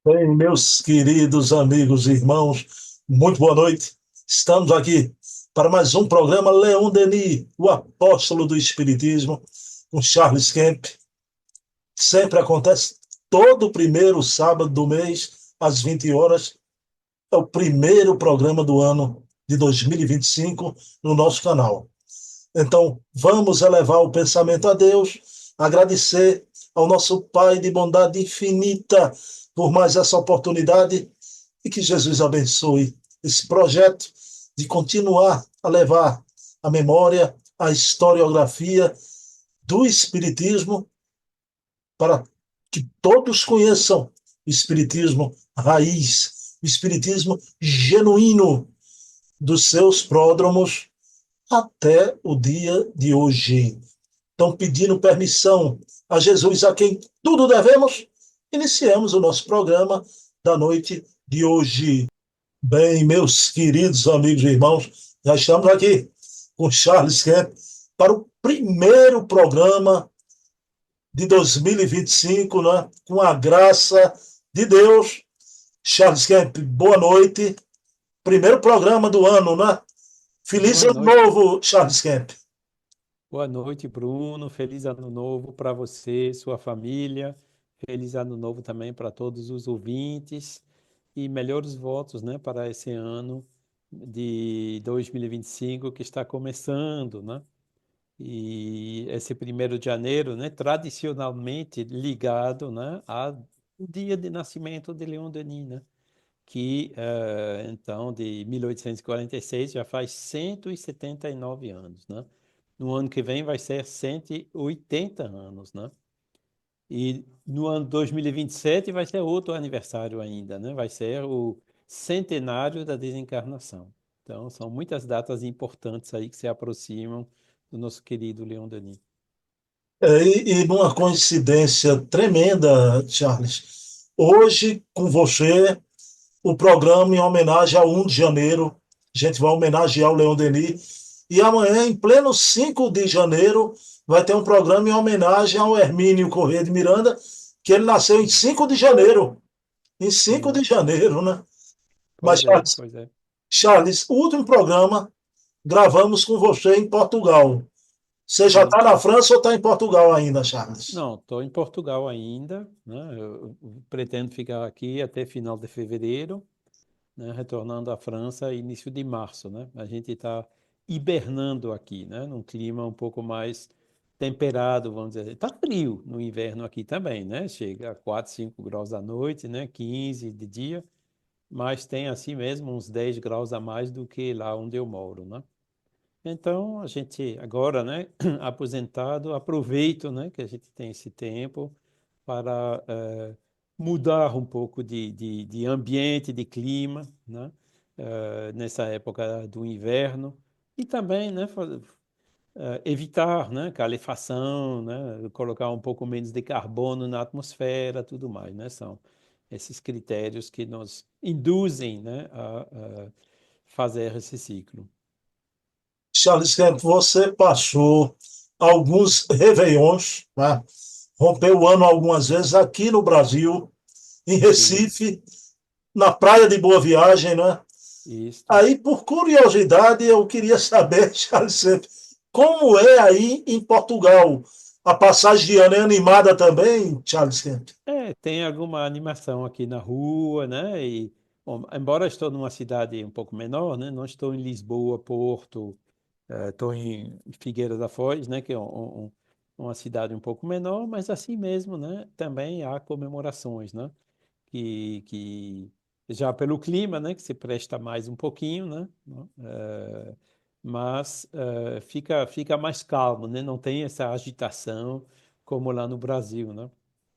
Bem, meus queridos amigos e irmãos, muito boa noite. Estamos aqui para mais um programa Leon Denis, o apóstolo do Espiritismo, com Charles Kemp. Sempre acontece todo primeiro sábado do mês, às 20 horas. É o primeiro programa do ano de 2025 no nosso canal. Então, vamos elevar o pensamento a Deus, agradecer ao nosso Pai de bondade infinita por mais essa oportunidade e que Jesus abençoe esse projeto de continuar a levar a memória, a historiografia do Espiritismo para que todos conheçam o Espiritismo raiz, o Espiritismo genuíno dos seus pródromos até o dia de hoje. Então, pedindo permissão a Jesus, a quem tudo devemos, iniciamos o nosso programa da noite de hoje. Bem, meus queridos amigos e irmãos, já estamos aqui com Charles Kemp para o primeiro programa de 2025, né? Com a graça de Deus. Charles Kemp, boa noite. Primeiro programa do ano, né? Feliz Boa ano noite, novo, Charles Kemp. boa noite, Bruno. Feliz ano novo para você, sua família. Feliz ano novo também para todos os ouvintes e melhores votos, né, para esse ano de 2025 que está começando, né? E esse 1º de janeiro, né, tradicionalmente ligado, né, ao dia de nascimento de Leon Denis, né? Que então de 1846 já faz 179 anos, né? No ano que vem vai ser 180 anos, né? E no ano 2027 vai ser outro aniversário ainda, né? Vai ser o centenário da desencarnação. Então, são muitas datas importantes aí que se aproximam do nosso querido Leon Denis. E numa coincidência tremenda, Charles, hoje com você, o programa em homenagem ao 1 de janeiro, a gente vai homenagear o Leon Denis, e amanhã, em pleno 5 de janeiro, vai ter um programa em homenagem ao Hermínio Corrêa de Miranda, que ele nasceu em 5 de janeiro, em 5 de Sim, janeiro, né? Mas, pois é, Charles, pois é. Charles, o último programa gravamos com você em Portugal. Você já Sim. está na França ou está em Portugal ainda, Charles? Não, estou em Portugal ainda, né? Eu pretendo ficar aqui até final de fevereiro, né? Retornando à França início de março, né? A gente está hibernando aqui, né? Num clima um pouco mais temperado, vamos dizer. Está frio no inverno aqui também, né? Chega a 4, 5 graus à noite, né? 15 de dia, mas tem assim mesmo uns 10 graus a mais do que lá onde eu moro, né? Então, a gente agora, né, aposentado, aproveito, né, que a gente tem esse tempo para mudar um pouco de ambiente, de clima, né, nessa época do inverno e também, né, evitar, né, calefação, né, colocar um pouco menos de carbono na atmosfera, tudo mais, né, são esses critérios que nos induzem, né, a fazer esse ciclo. Charles Kemp, você passou alguns réveillons, né? Rompeu o ano algumas vezes aqui no Brasil, em Sim, Recife, na Praia de Boa Viagem, né? isto. Aí, por curiosidade, eu queria saber, Charles Kemp, como é aí em Portugal? A passagem de ano é animada também, Charles Kemp? É, tem alguma animação aqui na rua, né? E, bom, embora estou numa cidade um pouco menor, né? Não estou em Lisboa, Porto, estou em Figueira da Foz, né? Que é uma cidade um pouco menor, mas assim mesmo, né? Também há comemorações, né? Que já pelo clima, né? Que se presta mais um pouquinho, né? Mas fica mais calmo, né? Não tem essa agitação como lá no Brasil, né?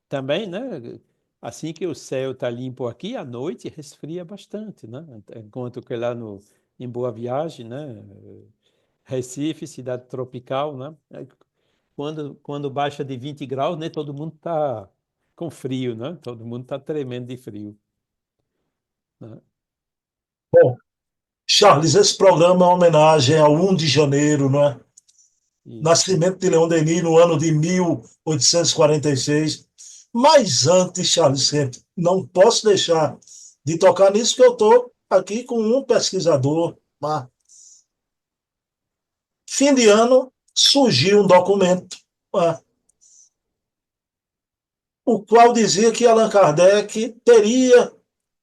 Também, né? Assim que o céu está limpo aqui, à noite resfria bastante, né? Enquanto que lá no, em Boa Viagem, né? Recife, cidade tropical, né? Quando baixa de 20 graus, né? Todo mundo está com frio, né? Todo mundo está tremendo de frio, né? Bom, Charles, esse programa é uma homenagem ao 1 de janeiro, não é? Isso. Nascimento de Leon Denis no ano de 1846. Mas antes, Charles Kemp, não posso deixar de tocar nisso, que eu estou aqui com um pesquisador. Fim de ano, surgiu um documento, o qual dizia que Allan Kardec teria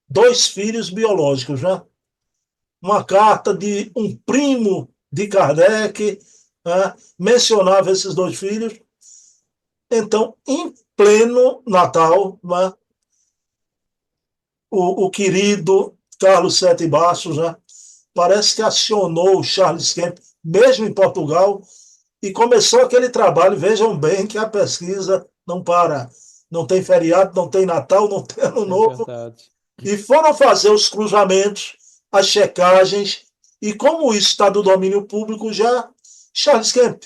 dois filhos biológicos, né? Uma carta de um primo de Kardec, mencionava esses dois filhos. Então, em pleno Natal, o querido Carlos Sete Bastos, parece que acionou o Charles Kemp, mesmo em Portugal, e começou aquele trabalho. Vejam bem que a pesquisa não para. Não tem feriado, não tem Natal, não tem Ano É Novo. verdade. E foram fazer os cruzamentos, as checagens, e como isso está do domínio público já, Charles Kemp.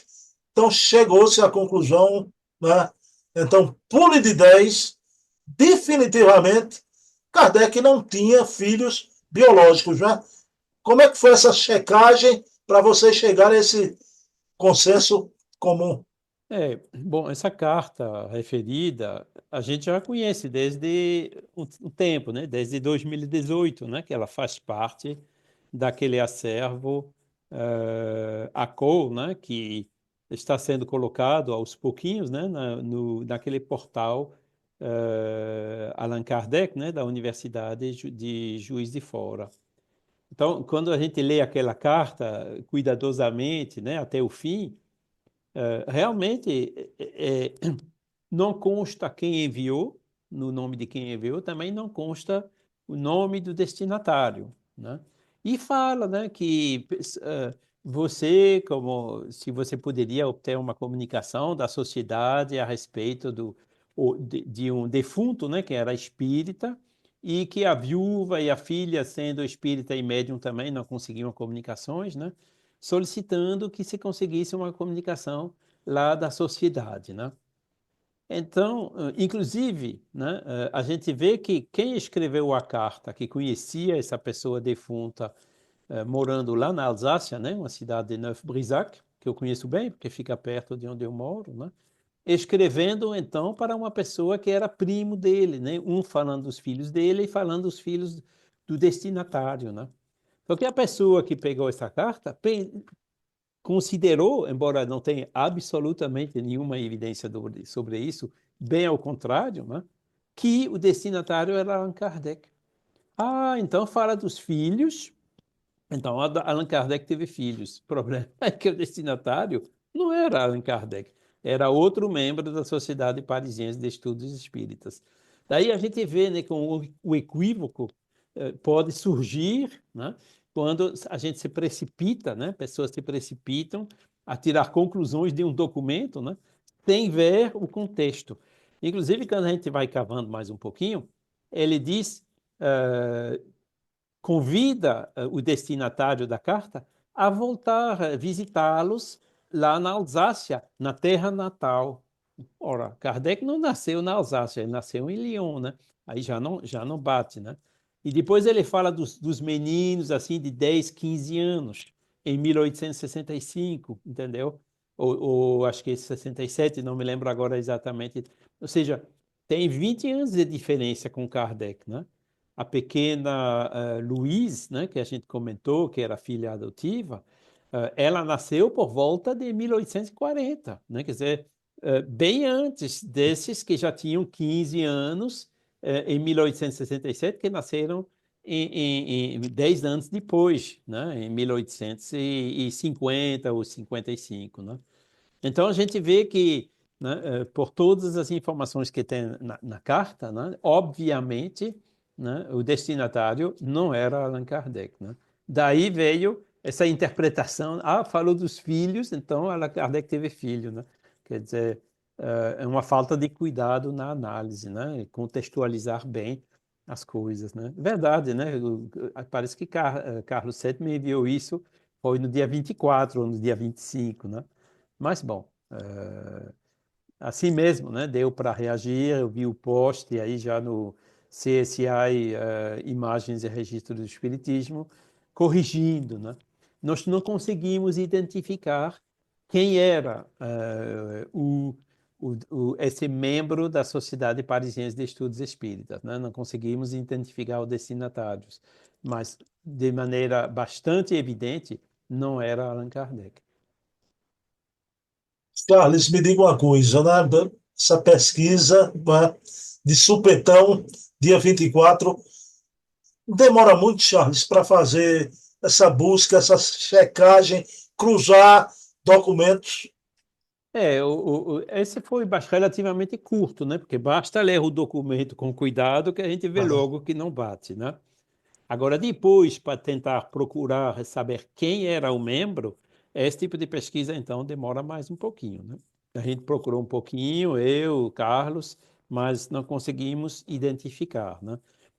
Então chegou-se à conclusão, né? Então, pule de 10, definitivamente, Kardec não tinha filhos biológicos, né? Como é que foi essa checagem para você chegar a esse consenso comum? Bom, essa carta referida a gente já conhece desde o tempo, né? Desde 2018, né? Que ela faz parte daquele acervo ACOL, né? Que está sendo colocado aos pouquinhos, né? Naquele portal Allan Kardec, né? Da Universidade de Juiz de Fora. Então, quando a gente lê aquela carta cuidadosamente, né? Até o fim, realmente não consta quem enviou, no nome de quem enviou, também não consta o nome do destinatário, né? E fala, né, que você, como se você poderia obter uma comunicação da sociedade a respeito de um defunto, né, que era espírita, e que a viúva e a filha, sendo espírita e médium também, não conseguiam comunicações, né? Solicitando que se conseguisse uma comunicação lá da sociedade, né? Então, inclusive, né, a gente vê que quem escreveu a carta, que conhecia essa pessoa defunta, morando lá na Alsácia, né, uma cidade de Neuf-Brisach, que eu conheço bem, porque fica perto de onde eu moro, né, escrevendo então para uma pessoa que era primo dele, né, um falando dos filhos dele e falando dos filhos do destinatário, né. Porque a pessoa que pegou essa carta considerou, embora não tenha absolutamente nenhuma evidência sobre isso, bem ao contrário, né, que o destinatário era Allan Kardec. Ah, então fala dos filhos. Então, Allan Kardec teve filhos. O problema é que o destinatário não era Allan Kardec, era outro membro da Sociedade Parisiense de Estudos Espíritas. Daí a gente vê, né, que o equívoco pode surgir, né, quando a gente se precipita, né, pessoas se precipitam a tirar conclusões de um documento, né, sem ver o contexto. Inclusive, quando a gente vai cavando mais um pouquinho, ele diz convida o destinatário da carta a voltar a visitá-los lá na Alsácia, na terra natal. Ora, Kardec não nasceu na Alsácia, ele nasceu em Lyon, né? Aí já não bate, né? E depois ele fala dos meninos, assim, de 10, 15 anos, em 1865, entendeu? Ou acho que 67, não me lembro agora exatamente. Ou seja, tem 20 anos de diferença com Kardec, né? A pequena Louise, né, que a gente comentou, que era filha adotiva, ela nasceu por volta de 1840, né? Quer dizer, bem antes desses que já tinham 15 anos, em 1867, que nasceram 10 anos depois, né? Em 1850 ou 55, né? Então a gente vê que, né, por todas as informações que tem na carta, né, obviamente, né, o destinatário não era Allan Kardec, né? Daí veio essa interpretação, falou dos filhos, então Allan Kardec teve filho, né? Quer dizer, é uma falta de cuidado na análise, né? Contextualizar bem as coisas, né? Verdade, né? Parece que Carlos VII me enviou isso, foi no dia 24 ou no dia 25, né? Mas, bom, assim mesmo, né? Deu para reagir. Eu vi o post aí já no CSI, Imagens e Registros do Espiritismo, corrigindo, né? Nós não conseguimos identificar quem era esse membro da Sociedade Parisiense de Estudos Espíritas, né? Não conseguimos identificar os destinatários, mas de maneira bastante evidente não era Allan Kardec. Carlos, me diga uma coisa, né? Essa pesquisa, né, de supetão, dia 24, demora muito, Charles, para fazer essa busca, essa checagem, cruzar documentos. Esse foi relativamente curto, né? Porque basta ler o documento com cuidado que a gente vê Ah, logo que não bate, né? Agora, depois, para tentar procurar saber quem era o membro, esse tipo de pesquisa, então, demora mais um pouquinho, né? A gente procurou um pouquinho, eu, o Carlos, mas não conseguimos identificar, né?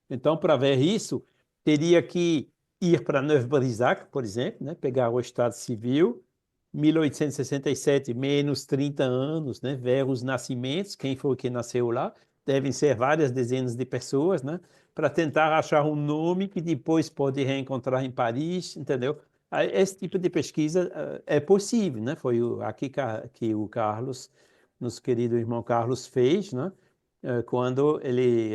Então, para ver isso, teria que ir para Neuf-Brisach, por exemplo, né? Pegar o Estado Civil, 1867, menos 30 anos, né? Ver os nascimentos, quem foi que nasceu lá, devem ser várias dezenas de pessoas, né? Para tentar achar um nome que depois pode reencontrar em Paris, entendeu? Esse tipo de pesquisa é possível, né? Foi aqui que o Carlos, nosso querido irmão Carlos, fez, né? Quando ele,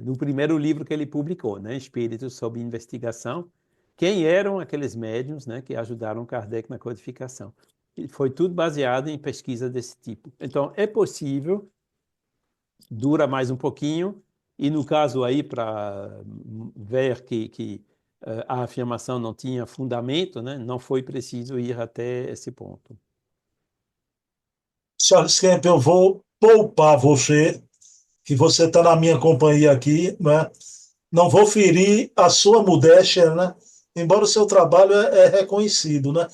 no primeiro livro que ele publicou, né? Espíritos sob Investigação, quem eram aqueles médiuns, né, que ajudaram Kardec na codificação. E foi tudo baseado em pesquisa desse tipo. Então, é possível, dura mais um pouquinho, e no caso aí, para ver que a afirmação não tinha fundamento, né, não foi preciso ir até esse ponto. Charles Kemp, eu vou poupar você, que você está na minha companhia aqui, né? Não vou ferir a sua modéstia, né? Embora o seu trabalho é reconhecido, né?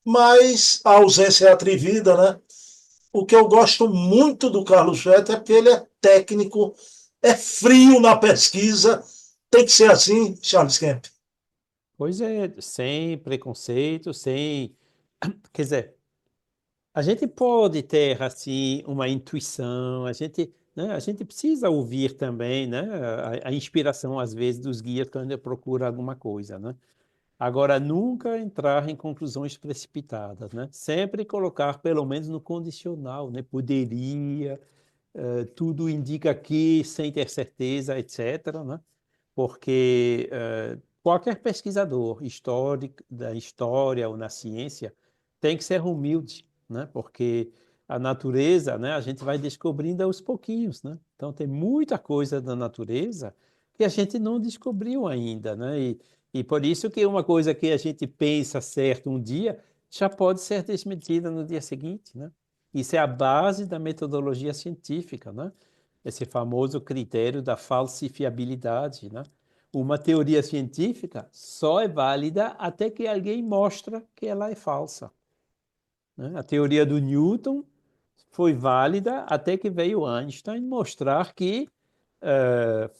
Mas a ausência é atrevida, né? O que eu gosto muito do Carlos Fetter é porque ele é técnico, é frio na pesquisa. Tem que ser assim, Charles Kemp. Pois é, sem preconceito, sem. Quer dizer, a gente pode ter assim uma intuição, né, a gente precisa ouvir também, né, a inspiração às vezes dos guias quando procura alguma coisa, né? Agora nunca entrar em conclusões precipitadas, né? Sempre colocar pelo menos no condicional, né? Poderia, tudo indica que, sem ter certeza, etc., né? Porque qualquer pesquisador histórico, da história ou na ciência tem que ser humilde, né? Porque a natureza, né, a gente vai descobrindo aos pouquinhos, né? Então tem muita coisa da natureza que a gente não descobriu ainda, né? E por isso que uma coisa que a gente pensa certo um dia já pode ser desmentida no dia seguinte, né? Isso é a base da metodologia científica, né? Esse famoso critério da falsificabilidade, né? Uma teoria científica só é válida até que alguém mostra que ela é falsa, né? A teoria do Newton foi válida até que veio Einstein mostrar que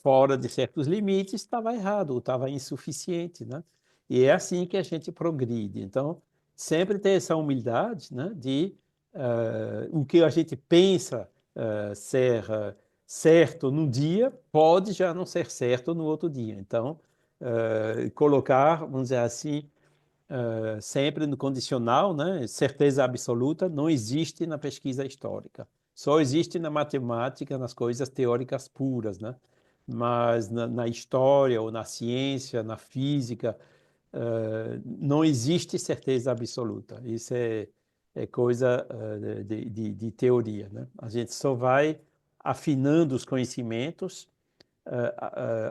fora de certos limites estava errado, ou estava insuficiente, né? E é assim que a gente progride. Então, sempre ter essa humildade, né, de o que a gente pensa ser certo num dia pode já não ser certo no outro dia. Então, colocar, vamos dizer assim, sempre no condicional, né? Certeza absoluta não existe na pesquisa histórica. Só existe na matemática, nas coisas teóricas puras, né? Mas na história ou na ciência, na física, não existe certeza absoluta. Isso é coisa de teoria, né? A gente só vai afinando os conhecimentos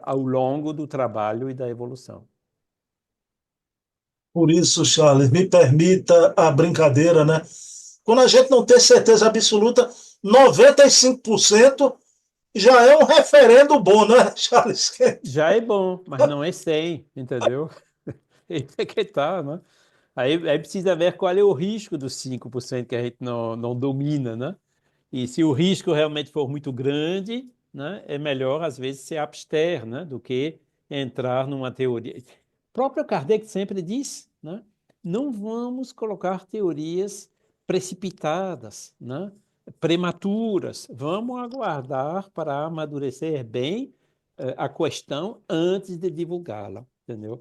ao longo do trabalho e da evolução. Por isso, Charles, me permita a brincadeira, né? Quando a gente não tem certeza absoluta, 95% já é um referendo bom, né, Charles Kemp? Já é bom, mas não é 100, entendeu? Isso é que tá, né? Aí precisa ver qual é o risco dos 5% que a gente não domina, né? E se o risco realmente for muito grande, né, é melhor, às vezes, se abster, né, do que entrar numa teoria. O próprio Kardec sempre diz, né, não vamos colocar teorias precipitadas, né, prematuras. Vamos aguardar para amadurecer bem a questão antes de divulgá-la, entendeu?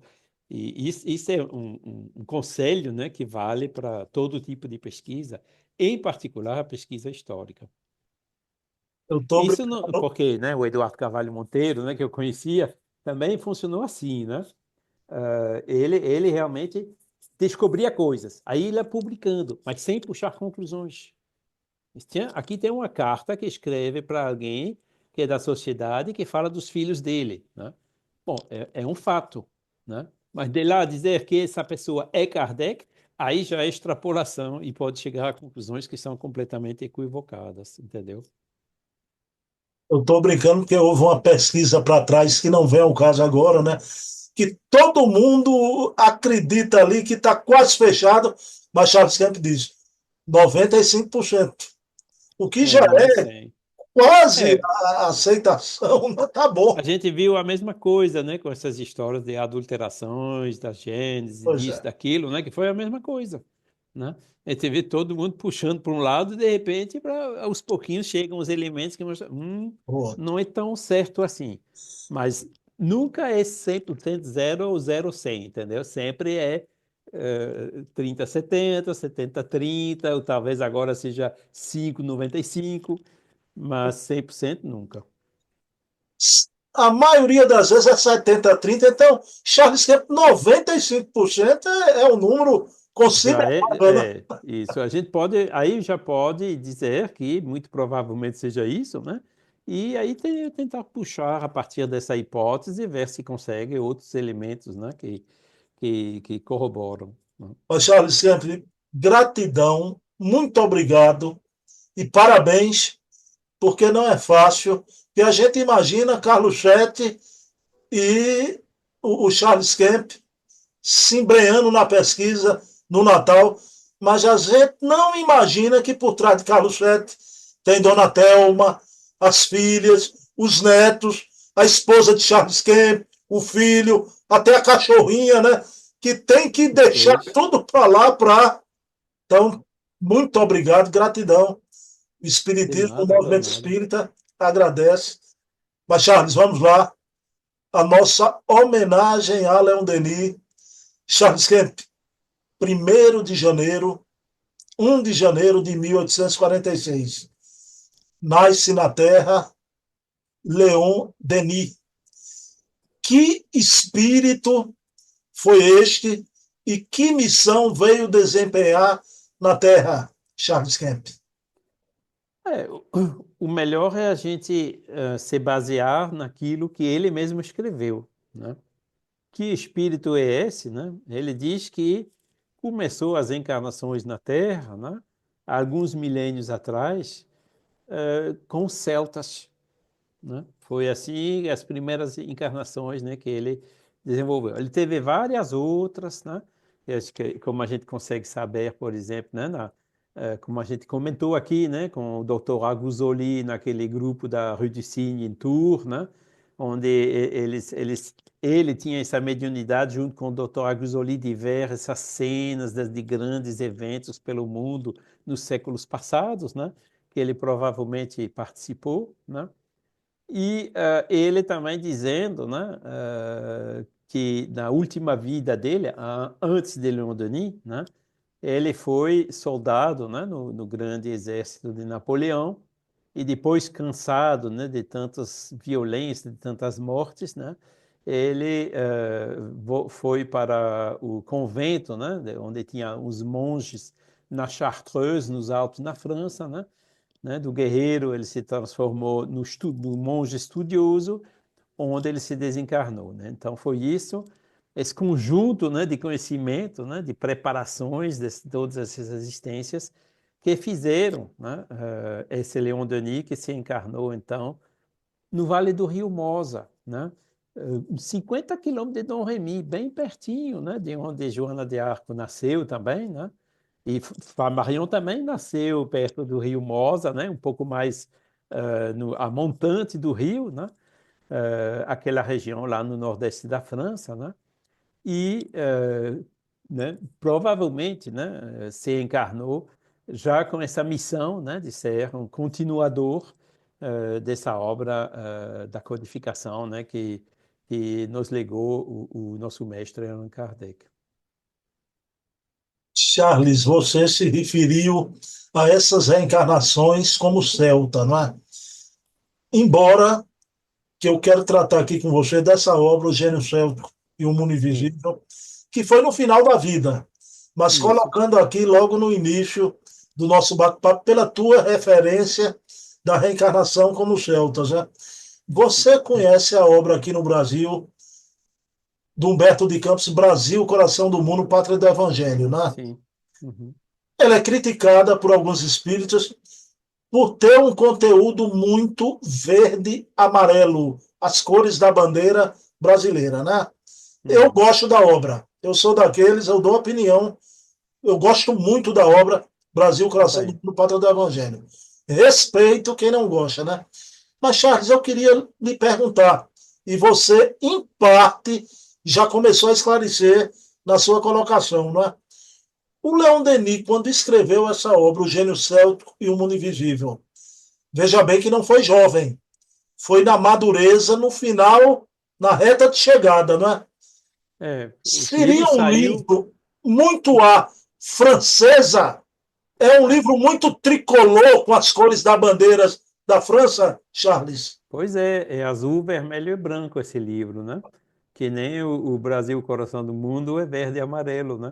E isso é um conselho, né, que vale para todo tipo de pesquisa. em particular a pesquisa histórica. Eu estou Isso não, brincando. porque, né, o Eduardo Carvalho Monteiro, né, que eu conhecia, também funcionou assim, né? Ele realmente descobria coisas, aí ele ia publicando, mas sem puxar conclusões. Aqui tem uma carta que escreve para alguém que é da sociedade que fala dos filhos dele, né? Bom, é um fato, né? Mas de lá a dizer que essa pessoa é Kardec, aí já é extrapolação e pode chegar a conclusões que são completamente equivocadas, entendeu? Eu estou brincando porque houve uma pesquisa para trás, que não vem ao caso agora, né? Que todo mundo acredita ali que está quase fechado, mas Charles Kemp diz 95%. O que já Mais é 100. quase É, a aceitação, né? Tá a bom. gente viu a mesma coisa, né, com essas histórias de adulterações, da gênese, Pois disso, é. daquilo, né, que foi a mesma coisa, né? A gente vê todo mundo puxando para um lado e, de repente, aos pouquinhos chegam os elementos que mostram, Pronto. não é tão certo assim. Mas nunca é 100% zero ou zero 100, entendeu? Sempre é 30-70, 70-30, ou talvez agora seja 5-95, mas 100% nunca. A maioria das vezes é 70-30, então Charles Kemp, 95% é um número Já considerável, né? isso. A gente pode, aí já pode dizer que muito provavelmente seja isso, né? E aí tentar puxar a partir dessa hipótese e ver se consegue outros elementos, né, que corroboram, né? Mas, Charles Kemp, gratidão, muito obrigado e parabéns, porque não é fácil, que a gente imagina Carlos Chet e o Charles Kemp se embrenhando na pesquisa no Natal, mas a gente não imagina que por trás de Carlos Chet tem Dona Telma, as filhas, os netos, a esposa de Charles Kemp, o filho, até a cachorrinha, né? Que tem que Os deixar três. tudo para lá para. Então, muito obrigado, gratidão. O De Espiritismo, o nada, de movimento nada. espírita agradece. Mas, Charles, vamos lá. A nossa homenagem a Leon Denis. Charles Kemp, 1º de janeiro, 1 de janeiro de 1846. Nasce na Terra Leon Denis. Que espírito foi este e que missão veio desempenhar na Terra, Charles Kemp? O melhor é a gente se basear naquilo que ele mesmo escreveu, né? Que espírito é esse, né? Ele diz que começou as encarnações na Terra, né? Há alguns milênios atrás, com os celtas, né? Foi assim as primeiras encarnações, né, que ele desenvolveu. Ele teve várias outras, né? Eu acho que, como a gente consegue saber, por exemplo, né, como a gente comentou aqui, né, com o Dr. Aguzoli naquele grupo da Rue du Cygne em Tours, né, onde ele tinha essa mediunidade junto com o Dr. Aguzoli de ver essas cenas de grandes eventos pelo mundo nos séculos passados, né, que ele provavelmente participou, né? E ele também dizendo, né, que na última vida dele, antes de Leon Denis, né, ele foi soldado, né, no grande exército de Napoleão e depois cansado, né, de tantas violências, de tantas mortes, né, ele foi para o convento, né, onde tinha os monges na Chartreuse, nos Alpes, na França, né, do guerreiro, ele se transformou no monge estudioso, onde ele se desencarnou, né? Então foi isso, esse conjunto, né, de conhecimento, né, de preparações de todas essas existências que fizeram, né, esse Leon Denis que se encarnou então no Vale do Rio Mosa, né? 50 quilômetros de Dom Remy, bem pertinho, né, de onde Joana de Arco nasceu também, né? E Flammarion também nasceu perto do Rio Mosa, né? Um pouco mais a montante do rio, né? Aquela região lá no nordeste da França, né? E né, provavelmente, né, se encarnou já com essa missão, né, de ser um continuador dessa obra da codificação, né, que nos legou o nosso mestre Allan Kardec. Charles, você se referiu a essas reencarnações como celta, não é? Embora que eu quero tratar aqui com você dessa obra, O Gênio Céltico e o Mundo Sim, Invisível, que foi no final da vida, mas isso. colocando aqui logo no início do nosso bate-papo, pela tua referência da reencarnação como celtas, né? Você conhece a obra aqui no Brasil do Humberto de Campos, Brasil, Coração do Mundo, Pátria do Evangelho, né? Sim. Uhum. Ela é criticada por alguns espíritas por ter um conteúdo muito verde-amarelo, as cores da bandeira brasileira, né? Eu Uhum. gosto da obra, eu sou daqueles, eu dou opinião, eu gosto muito da obra Brasil, Coração do Também. Mundo, Pátria do Evangelho. Respeito quem não gosta, né? Mas, Charles, eu queria lhe perguntar, e você, em parte, já começou a esclarecer na sua colocação, não é? O Leon Denis, quando escreveu essa obra, O Gênio Céltico e o Mundo Invisível, veja bem que não foi jovem, foi na madureza, no final, na reta de chegada, não é? Esse livro Seria um saiu. livro muito à francesa, é um livro muito tricolor com as cores da bandeira da França, Charles. Pois é azul, vermelho e branco esse livro, né? Que nem o Brasil, Coração do Mundo, é verde e amarelo, né?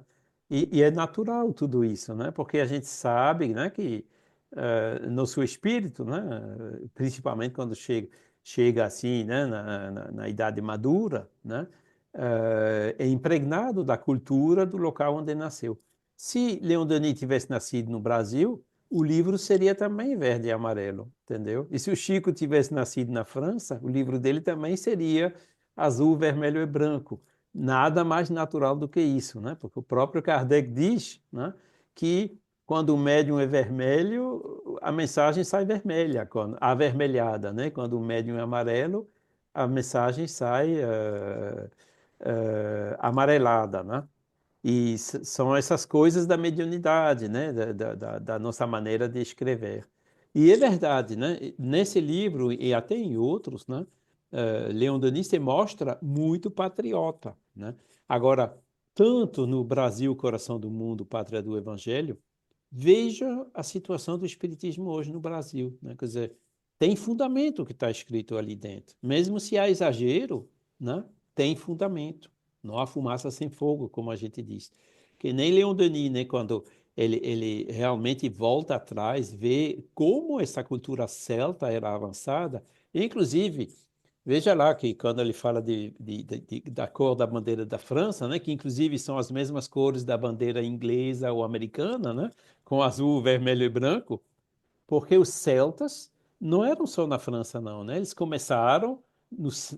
E é natural tudo isso, né? Porque a gente sabe, né, que no seu espírito, né, principalmente quando chega assim, né, na idade madura, né, é impregnado da cultura do local onde nasceu. Se Leon Denis tivesse nascido no Brasil, o livro seria também verde e amarelo, entendeu? E se o Chico tivesse nascido na França, o livro dele também seria azul, vermelho e branco. Nada mais natural do que isso, né? Porque o próprio Kardec diz, né, que quando o médium é vermelho, a mensagem sai vermelha, avermelhada, né? Quando o médium é amarelo, a mensagem sai amarelada, né? E são essas coisas da mediunidade, né? Da nossa maneira de escrever. E é verdade, né? Nesse livro e até em outros, né? Leon Denis se mostra muito patriota, né? Agora, tanto no Brasil, Coração do Mundo, Pátria do Evangelho, veja a situação do espiritismo hoje no Brasil, né? Quer dizer, tem fundamento o que está escrito ali dentro. Mesmo se há exagero, né? Tem fundamento. Não há fumaça sem fogo, como a gente diz. Que nem Leon Denis, né? Quando ele realmente volta atrás, vê como essa cultura celta era avançada. Inclusive, veja lá que quando ele fala da cor da bandeira da França, né? Que inclusive são as mesmas cores da bandeira inglesa ou americana, né? Com azul, vermelho e branco, porque os celtas não eram só na França, não, né? Eles começaram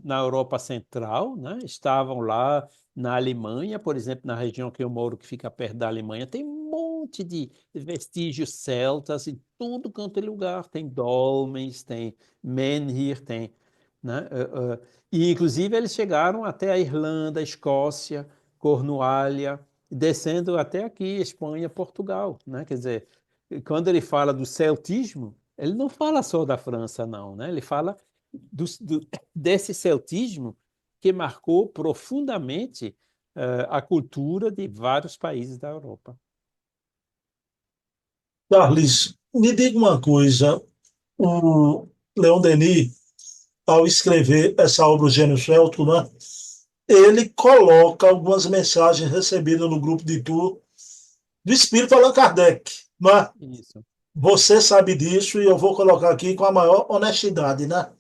na Europa Central, né? Estavam lá na Alemanha, por exemplo, na região que eu moro, que fica perto da Alemanha, tem um monte de vestígios celtas em tudo quanto é lugar. Tem dolmens, tem menhir, tem, né? E inclusive eles chegaram até a Irlanda, a Escócia, Cornualha, descendo até aqui, Espanha, Portugal, né? Quer dizer, quando ele fala do celtismo, ele não fala só da França, não, né? Ele fala desse celtismo que marcou profundamente a cultura de vários países da Europa. Charles, me diga uma coisa, o Leon Denis, ao escrever essa obra, O Gênio Céltico, né, ele coloca algumas mensagens recebidas no grupo de tour do espírito Allan Kardec. Né? Isso. Você sabe disso e eu vou colocar aqui com a maior honestidade. Né?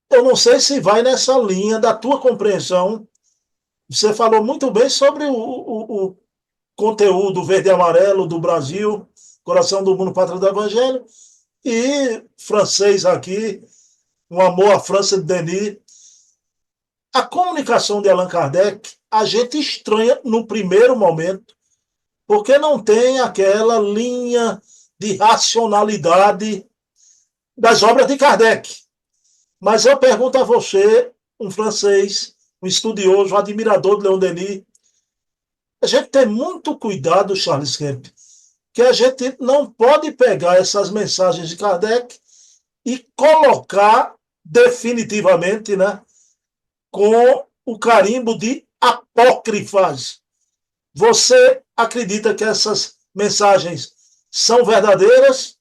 Eu não sei se vai nessa linha da tua compreensão. Você falou muito bem sobre o conteúdo verde e amarelo do Brasil, Coração do Mundo, Pátria do Evangelho, e francês aqui, um amor à França de Denis. A comunicação de Allan Kardec, a gente estranha no primeiro momento, porque não tem aquela linha de racionalidade das obras de Kardec. Mas eu pergunto a você, um francês, um estudioso, um admirador de Leon Denis, a gente tem muito cuidado, Charles Kemp, que a gente não pode pegar essas mensagens de Kardec e colocar definitivamente, né, com o carimbo de apócrifas. Você acredita que essas mensagens são verdadeiras,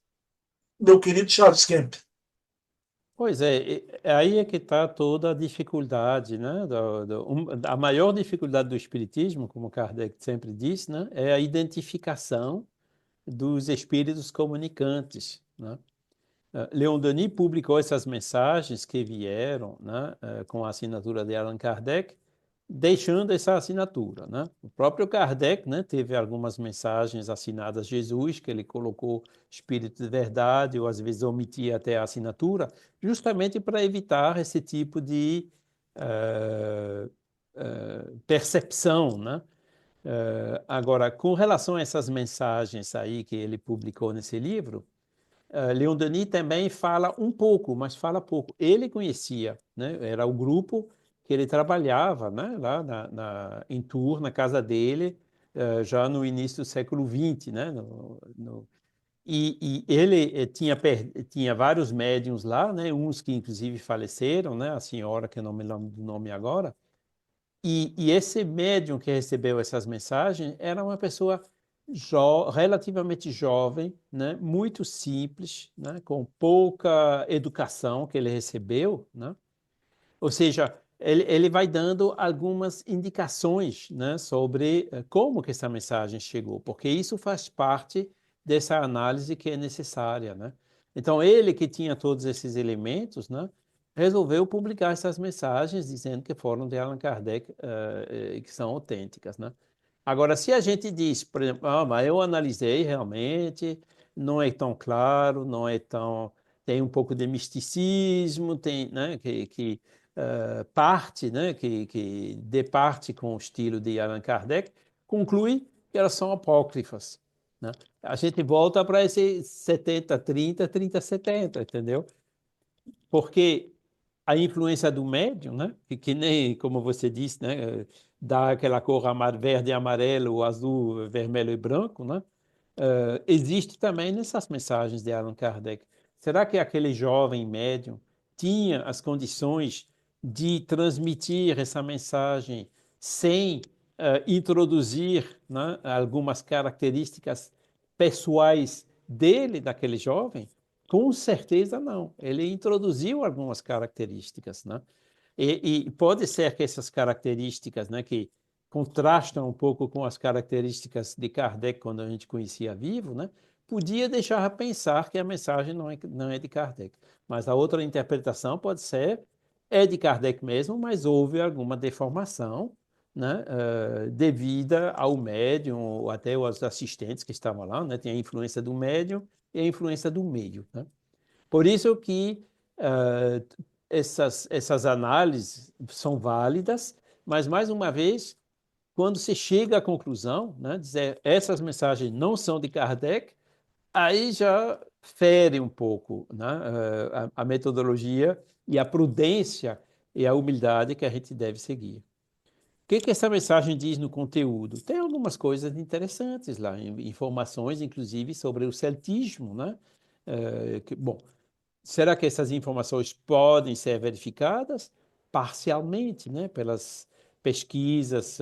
meu querido Charles Kemp? Pois é, aí é que está toda a dificuldade, né? A maior dificuldade do Espiritismo, como Kardec sempre disse, né? É a identificação dos espíritos comunicantes, né? Leon Denis publicou essas mensagens que vieram, né, com a assinatura de Allan Kardec, deixando essa assinatura, né? O próprio Kardec, né, teve algumas mensagens assinadas Jesus, que ele colocou Espírito de Verdade, ou às vezes omitia até a assinatura, justamente para evitar esse tipo de percepção, né? Agora, com relação a essas mensagens aí que ele publicou nesse livro, Leon Denis também fala um pouco, mas fala pouco. Ele conhecia, né? Era o grupo que ele trabalhava, né? Lá em Tours, na casa dele, já no início do século XX, né? E ele tinha vários médiums lá, né? Uns que inclusive faleceram, né? A senhora, que eu não me lembro do nome agora, e esse médium que recebeu essas mensagens era uma pessoa relativamente jovem, né? Muito simples, né? Com pouca educação que ele recebeu, né? Ou seja, ele vai dando algumas indicações, né? Sobre como que essa mensagem chegou, porque isso faz parte dessa análise que é necessária, né? Então, ele que tinha todos esses elementos, né? Resolveu publicar essas mensagens dizendo que foram de Allan Kardec e que são autênticas, né? Agora, se a gente diz, por exemplo, mas eu analisei realmente, não é tão claro, não é tão, tem um pouco de misticismo, tem, né, que parte, né, que de parte com o estilo de Allan Kardec, conclui que elas são apócrifas, né? A gente volta para esse 70-30, 30-70, entendeu? Porque a influência do médium, né? Que nem, como você disse, né? Dá aquela cor verde e amarelo, azul, vermelho e branco, né? Existe também nessas mensagens de Allan Kardec. Será que aquele jovem médium tinha as condições de transmitir essa mensagem sem introduzir, né, algumas características pessoais dele, daquele jovem? Com certeza não. Ele introduziu algumas características, né? E pode ser que essas características, né, que contrastam um pouco com as características de Kardec quando a gente conhecia vivo, né, podia deixar a pensar que a mensagem não é de Kardec. Mas a outra interpretação pode ser, é de Kardec mesmo, mas houve alguma deformação, né, devida ao médium ou até aos assistentes que estavam lá, né, tem a influência do médium e a influência do meio, né? Por isso que essas análises são válidas, mas, mais uma vez, quando se chega à conclusão, né, dizer essas mensagens não são de Kardec, aí já fere um pouco, né, a metodologia e a prudência e a humildade que a gente deve seguir. O que essa mensagem diz no conteúdo? Tem algumas coisas interessantes lá, informações, inclusive, sobre o celtismo, né? Bom, será que essas informações podem ser verificadas? Parcialmente, né? Pelas pesquisas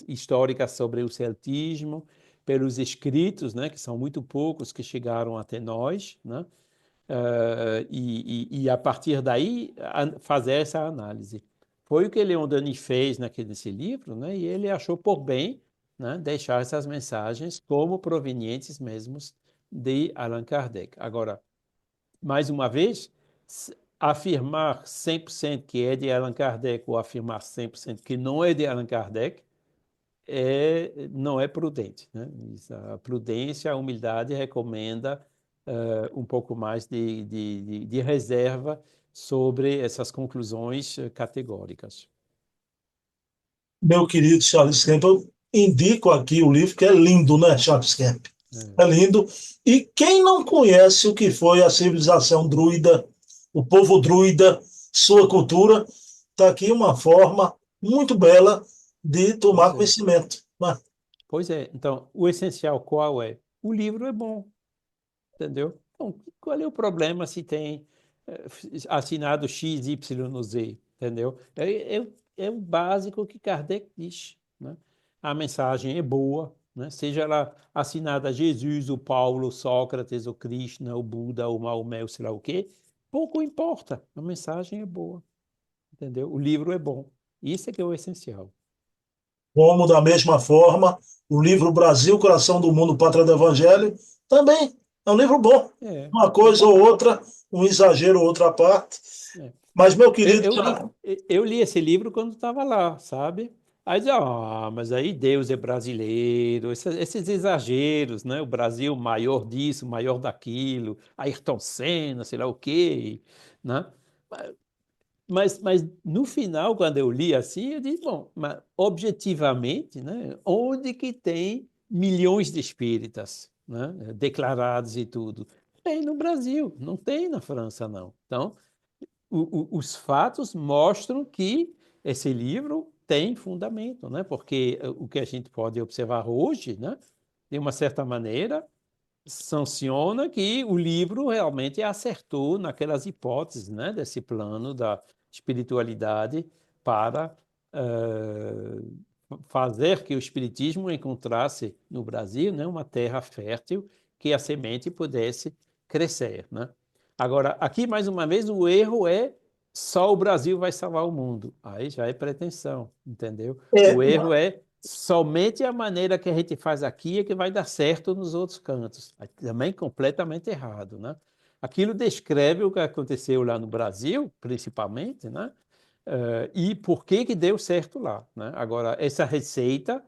históricas sobre o celtismo, pelos escritos, né? Que são muito poucos que chegaram até nós, né? E a partir daí fazer essa análise. Foi o que Leon Denis fez nesse livro, né? E ele achou por bem, né, deixar essas mensagens como provenientes mesmos de Allan Kardec. Agora, mais uma vez, afirmar 100% que é de Allan Kardec ou afirmar 100% que não é de Allan Kardec não é prudente, né? A prudência, a humildade recomenda um pouco mais de reserva sobre essas conclusões categóricas. Meu querido Charles Kemp, eu indico aqui o livro que é lindo, né, Charles Kemp? É lindo. E quem não conhece o que foi a civilização druida, o povo druida, sua cultura, está aqui uma forma muito bela de tomar Pois é. conhecimento, né? Pois é. Então, o essencial qual é? O livro é bom, entendeu? Então, qual é o problema se tem assinado X, Y no Z, entendeu? É o básico que Kardec diz, né? a mensagem é boa, né? Seja ela assinada a Jesus, o Paulo, o Sócrates, o Krishna, o Buda, o Maomé, o sei lá o quê, pouco importa, a mensagem é boa, entendeu? O livro é bom. Isso é que é o essencial. Como, da mesma forma, o livro Brasil, Coração do Mundo, Pátria do Evangelho, também é um livro bom. Uma É coisa ou bom. outra, um exagero ou outra parte. É. Mas, meu Eu, querido, eu li, eu li esse livro quando estava lá, sabe? Aí dizia, mas aí Deus é brasileiro, esses exageros, né? O Brasil maior disso, maior daquilo, Ayrton Senna, sei lá o quê, né? Mas no final, quando eu li assim, eu disse, bom, mas objetivamente, né? Onde que tem milhões de espíritas, né? Declarados e tudo? Tem no Brasil, não tem na França, não. Então, os fatos mostram que esse livro tem fundamento, né? Porque o que a gente pode observar hoje, né? De uma certa maneira, sanciona que o livro realmente acertou naquelas hipóteses, né? Desse plano da espiritualidade para fazer que o espiritismo encontrasse no Brasil, né? Uma terra fértil que a semente pudesse crescer, né? Agora, aqui, mais uma vez, o erro é só o Brasil vai salvar o mundo. Aí já é pretensão, entendeu? é, O erro é somente a maneira que a gente faz aqui é que vai dar certo nos outros cantos. Aí também completamente errado, né? Aquilo descreve o que aconteceu lá no Brasil, principalmente, né? E por que que deu certo lá, né? Agora, essa receita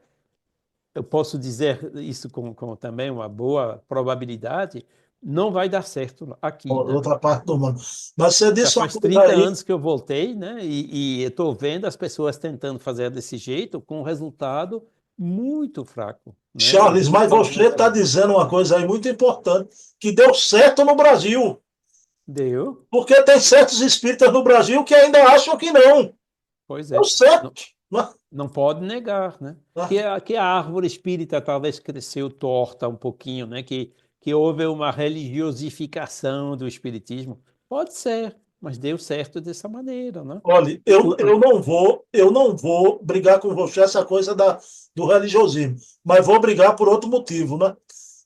eu posso dizer isso com também uma boa probabilidade, não vai dar certo aqui, né? outra parte do mundo. Mas você Já disse uma faz coisa 30 aí, anos que eu voltei, né? E eu estou vendo as pessoas tentando fazer desse jeito com um resultado muito fraco, né? Charles, mas você Principalmente está lá. dizendo uma coisa aí muito importante, que deu certo no Brasil. Deu? Porque tem certos espíritas no Brasil que ainda acham que não. Pois Deu é. certo. Não, não pode negar, né? Que a árvore espírita talvez cresceu torta um pouquinho, né? Que houve uma religiosificação do espiritismo. Pode ser, mas deu certo dessa maneira, né? Olha, O, eu não vou brigar com você essa coisa do religiosismo, mas vou brigar por outro motivo, né?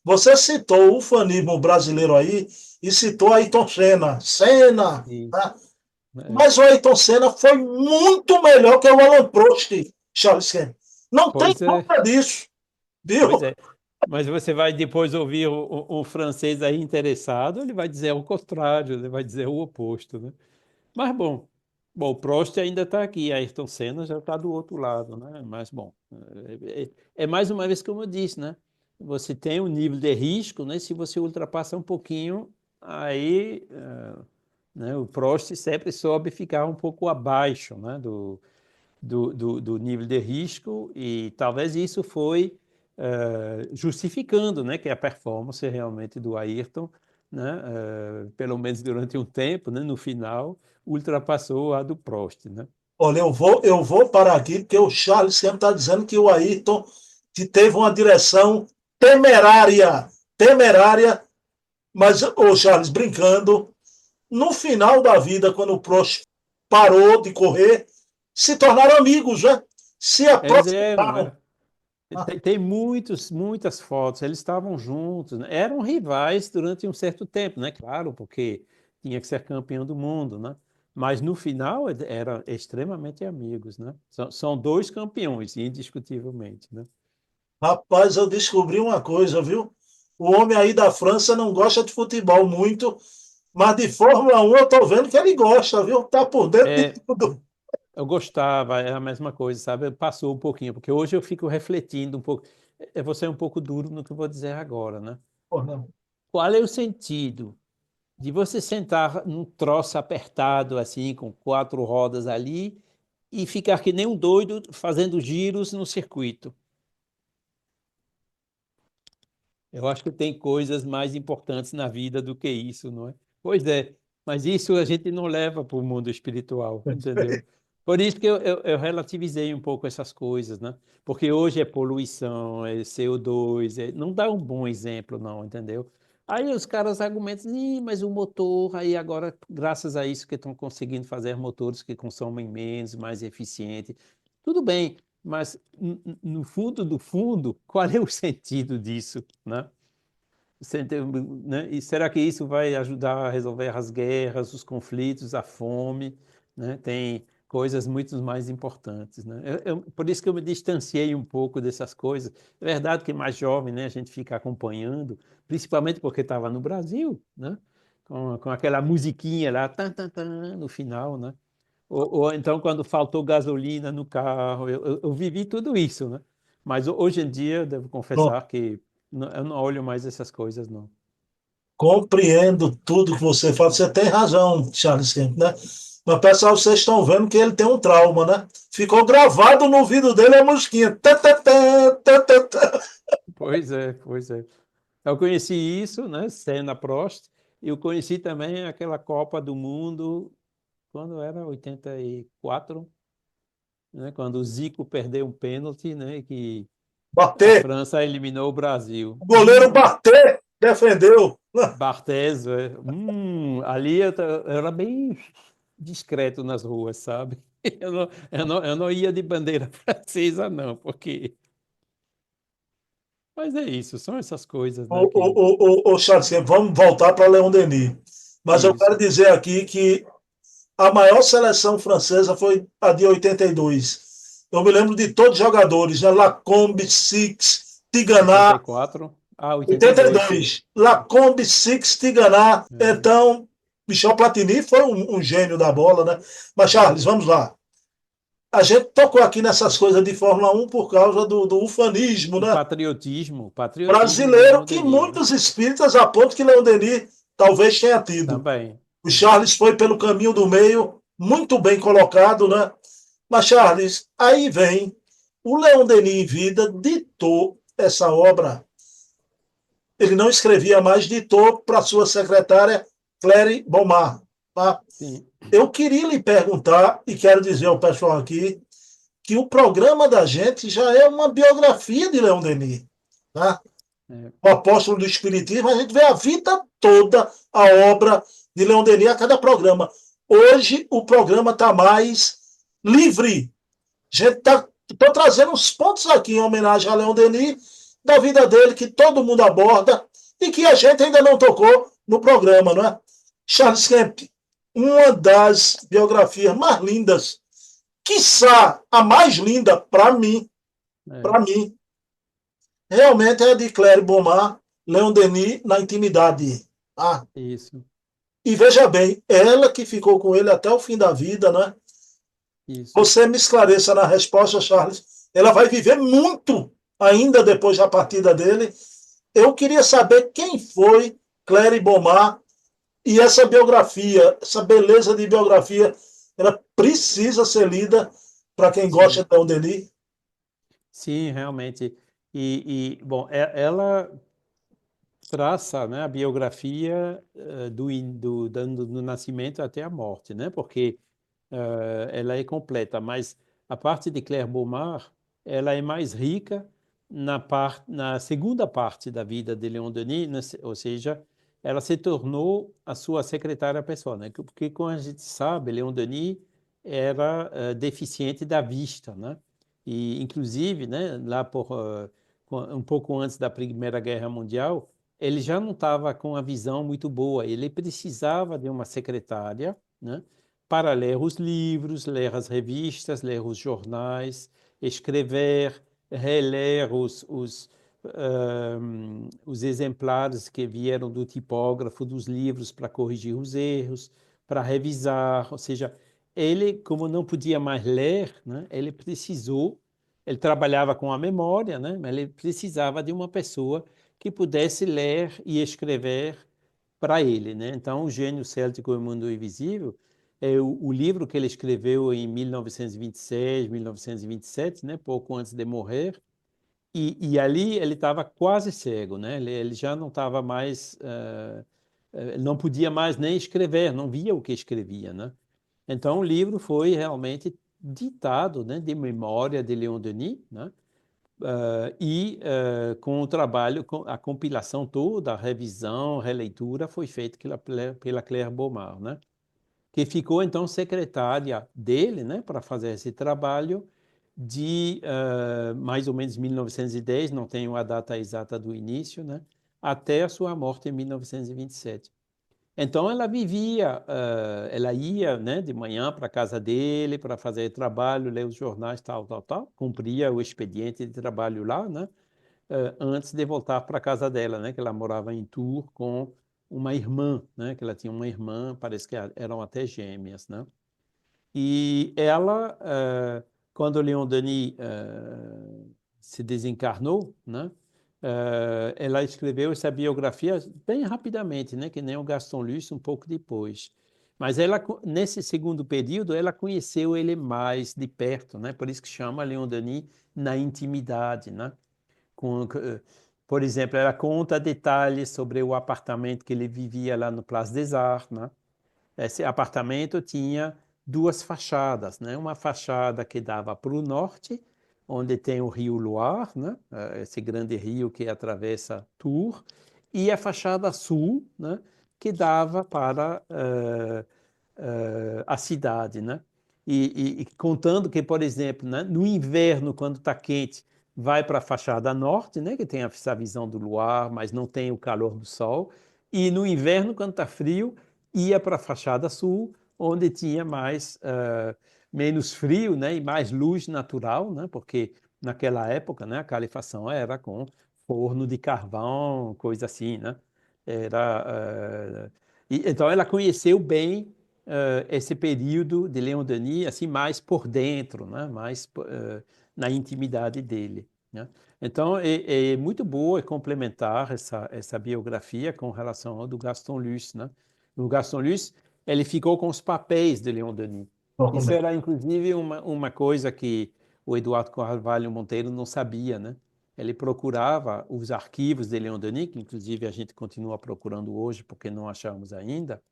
Você citou o ufanismo brasileiro aí e citou Ayrton Senna. Senna, isso, tá? é. Mas o Ayrton Senna foi muito melhor que o Alan Prost, Charles Kemp. Não tem Pois é, dúvida disso, pois viu? é. Mas você vai depois ouvir o francês aí interessado, ele vai dizer o contrário, ele vai dizer o oposto, né? Mas bom, o Prost ainda está aqui, a Ayrton Senna já está do outro lado, né? Mas bom, é mais uma vez como eu disse, né? Você tem um nível de risco, né? Se você ultrapassa um pouquinho, aí, né? O Prost sempre soube ficar um pouco abaixo, né? Do nível de risco e talvez isso foi justificando, né? Que a performance realmente do Ayrton, né? Pelo menos durante um tempo, né? No final ultrapassou a do Prost, né? Olha, eu vou parar aqui, porque o Charles sempre está dizendo que o Ayrton que teve uma direção temerária. Temerária, mas o Charles brincando, no final da vida, quando o Prost parou de correr, se tornaram amigos, né? Se Eles eram, aproximaram. tem muitas fotos, eles estavam juntos, né? Eram rivais durante um certo tempo, né? Claro, porque tinha que ser campeão do mundo, né? Mas no final eram extremamente amigos, né? São dois campeões, indiscutivelmente, né? Rapaz, eu descobri uma coisa, viu? O homem aí da França não gosta de futebol muito, mas de Fórmula 1 eu tô vendo que ele gosta, viu? Tá por dentro de É, tudo. eu gostava, é a mesma coisa, sabe? Passou um pouquinho, porque hoje eu fico refletindo um pouco. Eu vou ser um pouco duro no que eu vou dizer agora, né? Pô, não. Qual é o sentido de você sentar num troço apertado, assim, com quatro rodas ali, e ficar que nem um doido fazendo giros no circuito? Eu acho que tem coisas mais importantes na vida do que isso, não é? Pois é, mas isso a gente não leva para o mundo espiritual, entendeu? Por isso que eu relativizei um pouco essas coisas, né? Porque hoje é poluição, é CO2, não dá um bom exemplo, não, entendeu? Aí os caras argumentam, "Ih, mas o motor, aí agora, graças a isso que estão conseguindo fazer motores que consomem menos, mais eficiente. Tudo bem, mas no fundo do fundo, qual é o sentido disso, né? Né? E será que isso vai ajudar a resolver as guerras, os conflitos, a fome, né? Tem coisas muito mais importantes, né? Por isso que eu me distanciei um pouco dessas coisas. É verdade que mais jovem, né, a gente fica acompanhando, principalmente porque estava no Brasil, né? Com aquela musiquinha lá, tan, tan, tan, no final, né? Ou então quando faltou gasolina no carro, eu vivi tudo isso, né? Mas hoje em dia, eu devo Pronto. confessar que eu não olho mais essas coisas, não. Compreendo tudo que você fala. Você tem razão, Charles Kemp, né? Mas, pessoal, vocês estão vendo que ele tem um trauma, né? Ficou gravado no ouvido dele a musiquinha. Tã, tã, tã, tã, tã, tã. Pois é, pois é. Eu conheci isso, né, Senna Prost, e eu conheci também aquela Copa do Mundo, quando era 84, né, quando o Zico perdeu um pênalti, né, que a Bater. França eliminou o Brasil. O goleiro bater. Defendeu. Barthez, ali eu era bem discreto nas ruas, sabe? Eu não ia de bandeira francesa, não, porque... Mas é isso, são essas coisas, Ô, né, ô, que... ô, ô, Charles Kemp, vamos voltar para Leon Denis. Mas eu quero Isso, dizer aqui que a maior seleção francesa foi a de 82. Eu me lembro de todos os jogadores, né? Lacombe, Six, Tigana, 84, 82, sim. 82. Lacombe, Six, Tigana. Então, Michel Platini foi um gênio da bola, né? Mas, Charles, vamos lá. A gente tocou aqui nessas coisas de Fórmula 1 por causa do ufanismo, O né? patriotismo de Brasileiro Leon que Denis, né? muitos espíritas apontam que Leon Denis talvez tenha tido. Também. O Charles foi pelo caminho do meio, muito bem colocado, né? Mas, Charles, aí vem o Leon Denis em vida, ditou essa obra. Ele não escrevia mais, ditou para sua secretária Claire Bomar. Tá? Sim. Eu queria lhe perguntar, e quero dizer ao pessoal aqui, que o programa da gente já é uma biografia de Leon Denis. Tá? É, O apóstolo do Espiritismo, a gente vê a vida toda, a obra de Leon Denis a cada programa. Hoje o programa está mais livre. A gente está trazendo uns pontos aqui em homenagem a Leon Denis, da vida dele, que todo mundo aborda e que a gente ainda não tocou no programa, não é? Charles Kemp, uma das biografias mais lindas, quiçá a mais linda é, para mim, realmente é a de Claire Bomar, Leon Denis na intimidade. Ah, isso, e veja bem, ela que ficou com ele até o fim da vida, né? isso. Você me esclareça na resposta, Charles. Ela vai viver muito ainda depois da partida dele. Eu queria saber quem foi Claire Bomar e essa biografia, essa beleza de biografia, ela precisa ser lida para quem gosta Sim, de Leon Denis. sim, realmente. Bom, ela traça, né, a biografia do nascimento até a morte, né? Porque ela é completa, mas a parte de Claire Bomar, ela é mais rica na segunda parte da vida de Leon Denis, né? Ou seja, ela se tornou a sua secretária pessoal, né? Porque, como a gente sabe, Leon Denis era deficiente da vista, né? E, inclusive, né, lá um pouco antes da Primeira Guerra Mundial, ele já não estava com a visão muito boa, ele precisava de uma secretária, né? Para ler os livros, ler as revistas, ler os jornais, escrever, reler os exemplares que vieram do tipógrafo dos livros para corrigir os erros, para revisar. Ou seja, ele, como não podia mais ler, né, ele trabalhava com a memória, né, mas ele precisava de uma pessoa que pudesse ler e escrever para ele, né? Então, O Gênio Céltico e o Mundo Invisível é o livro que ele escreveu em 1926, 1927, né? Pouco antes de morrer. E ali ele estava quase cego, né? Ele já não estava mais, não podia mais nem escrever, não via o que escrevia, né? Então, o livro foi realmente ditado, né, de memória de Leon Denis, né? Com o trabalho, com a compilação toda, a revisão, a releitura foi feita pela Claire Bomar, né? Que ficou então secretária dele, né, para fazer esse trabalho de mais ou menos 1910, não tenho a data exata do início, né, até a sua morte em 1927. Então ela vivia, ela ia, né, de manhã para a casa dele para fazer trabalho, ler os jornais, tal, tal, tal, cumpria o expediente de trabalho lá, né, antes de voltar para a casa dela, né, que ela morava em Tours com uma irmã, né, que ela tinha uma irmã, parece que eram até gêmeas, né. E ela, quando Leon Denis se desencarnou, né, ela escreveu essa biografia bem rapidamente, né, que nem o Gaston Luce, um pouco depois. Mas ela, nesse segundo período, ela conheceu ele mais de perto, né, por isso que chama Leon Denis na intimidade, né. Por exemplo, ela conta detalhes sobre o apartamento que ele vivia lá no Place des Arts, né. Esse apartamento tinha duas fachadas, né? Uma fachada que dava para o norte, onde tem o rio Loire, né? Esse grande rio que atravessa Tours, e a fachada sul, né? Que dava para a cidade, né? E contando que, por exemplo, né? No inverno, quando está quente, vai para a fachada norte, né? Que tem essa visão do luar, mas não tem o calor do sol. E no inverno, quando está frio, ia para a fachada sul, onde tinha menos frio, né, e mais luz natural, né, porque naquela época, né, a calefação era com forno de carvão, coisa assim, né. Então ela conheceu bem esse período de Leon Denis, assim, mais por dentro, né, mais na intimidade dele, né. Então, é muito boa e complementar essa biografia com relação ao do Gaston Luce, né? O Gaston Luce, ele ficou com os papéis de Leon Denis. Isso Documento. era, inclusive, uma coisa que o Eduardo Carvalho Monteiro não sabia, né? Ele procurava os arquivos de Leon Denis, que inclusive a gente continua procurando hoje porque não achamos ainda,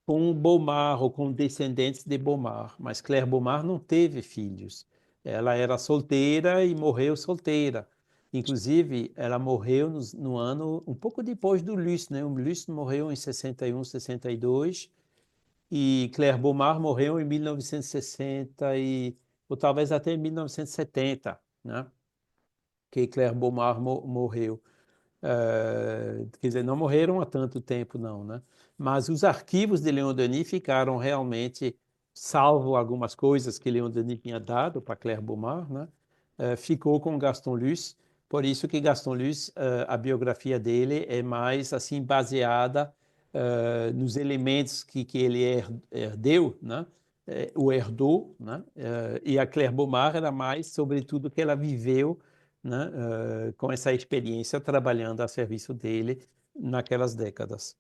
com Beaumar ou com descendentes de Beaumar, mas Claire Beaumar não teve filhos. Ela era solteira e morreu solteira. Inclusive, ela morreu no ano um pouco depois do Luce, né? O Luce morreu em 61, 62 e Claire Beaumar morreu em 1960 ou talvez até 1970, né? Que Claire Beaumar morreu. Quer dizer, não morreram há tanto tempo, não, né? Mas os arquivos de Leon Denis ficaram realmente, salvo algumas coisas que Leon Denis tinha dado para Claire Beaumar, né? Ficou com Gaston Luce, por isso que Gaston Luce, a biografia dele é mais assim baseada nos elementos que ele herdeu, né? O herdou, né? E a Claire Beaumar era mais sobre tudo que ela viveu, né, com essa experiência trabalhando a serviço dele naquelas décadas.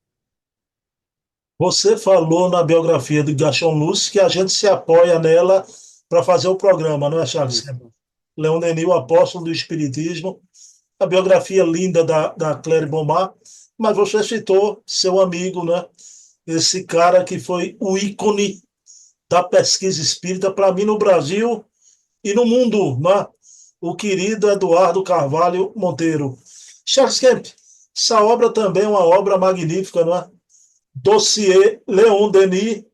Você falou na biografia de Gaston Lúcio que a gente se apoia nela para fazer o programa, não é, Charles? Isso. Leon Denis, o apóstolo do Espiritismo, a biografia linda da Claire Bomar, mas você citou seu amigo, né? Esse cara que foi o ícone da pesquisa espírita para mim no Brasil e no mundo, né? O querido Eduardo Carvalho Monteiro. Charles Kemp, essa obra também é uma obra magnífica, não é? Dossiê Leon Denis.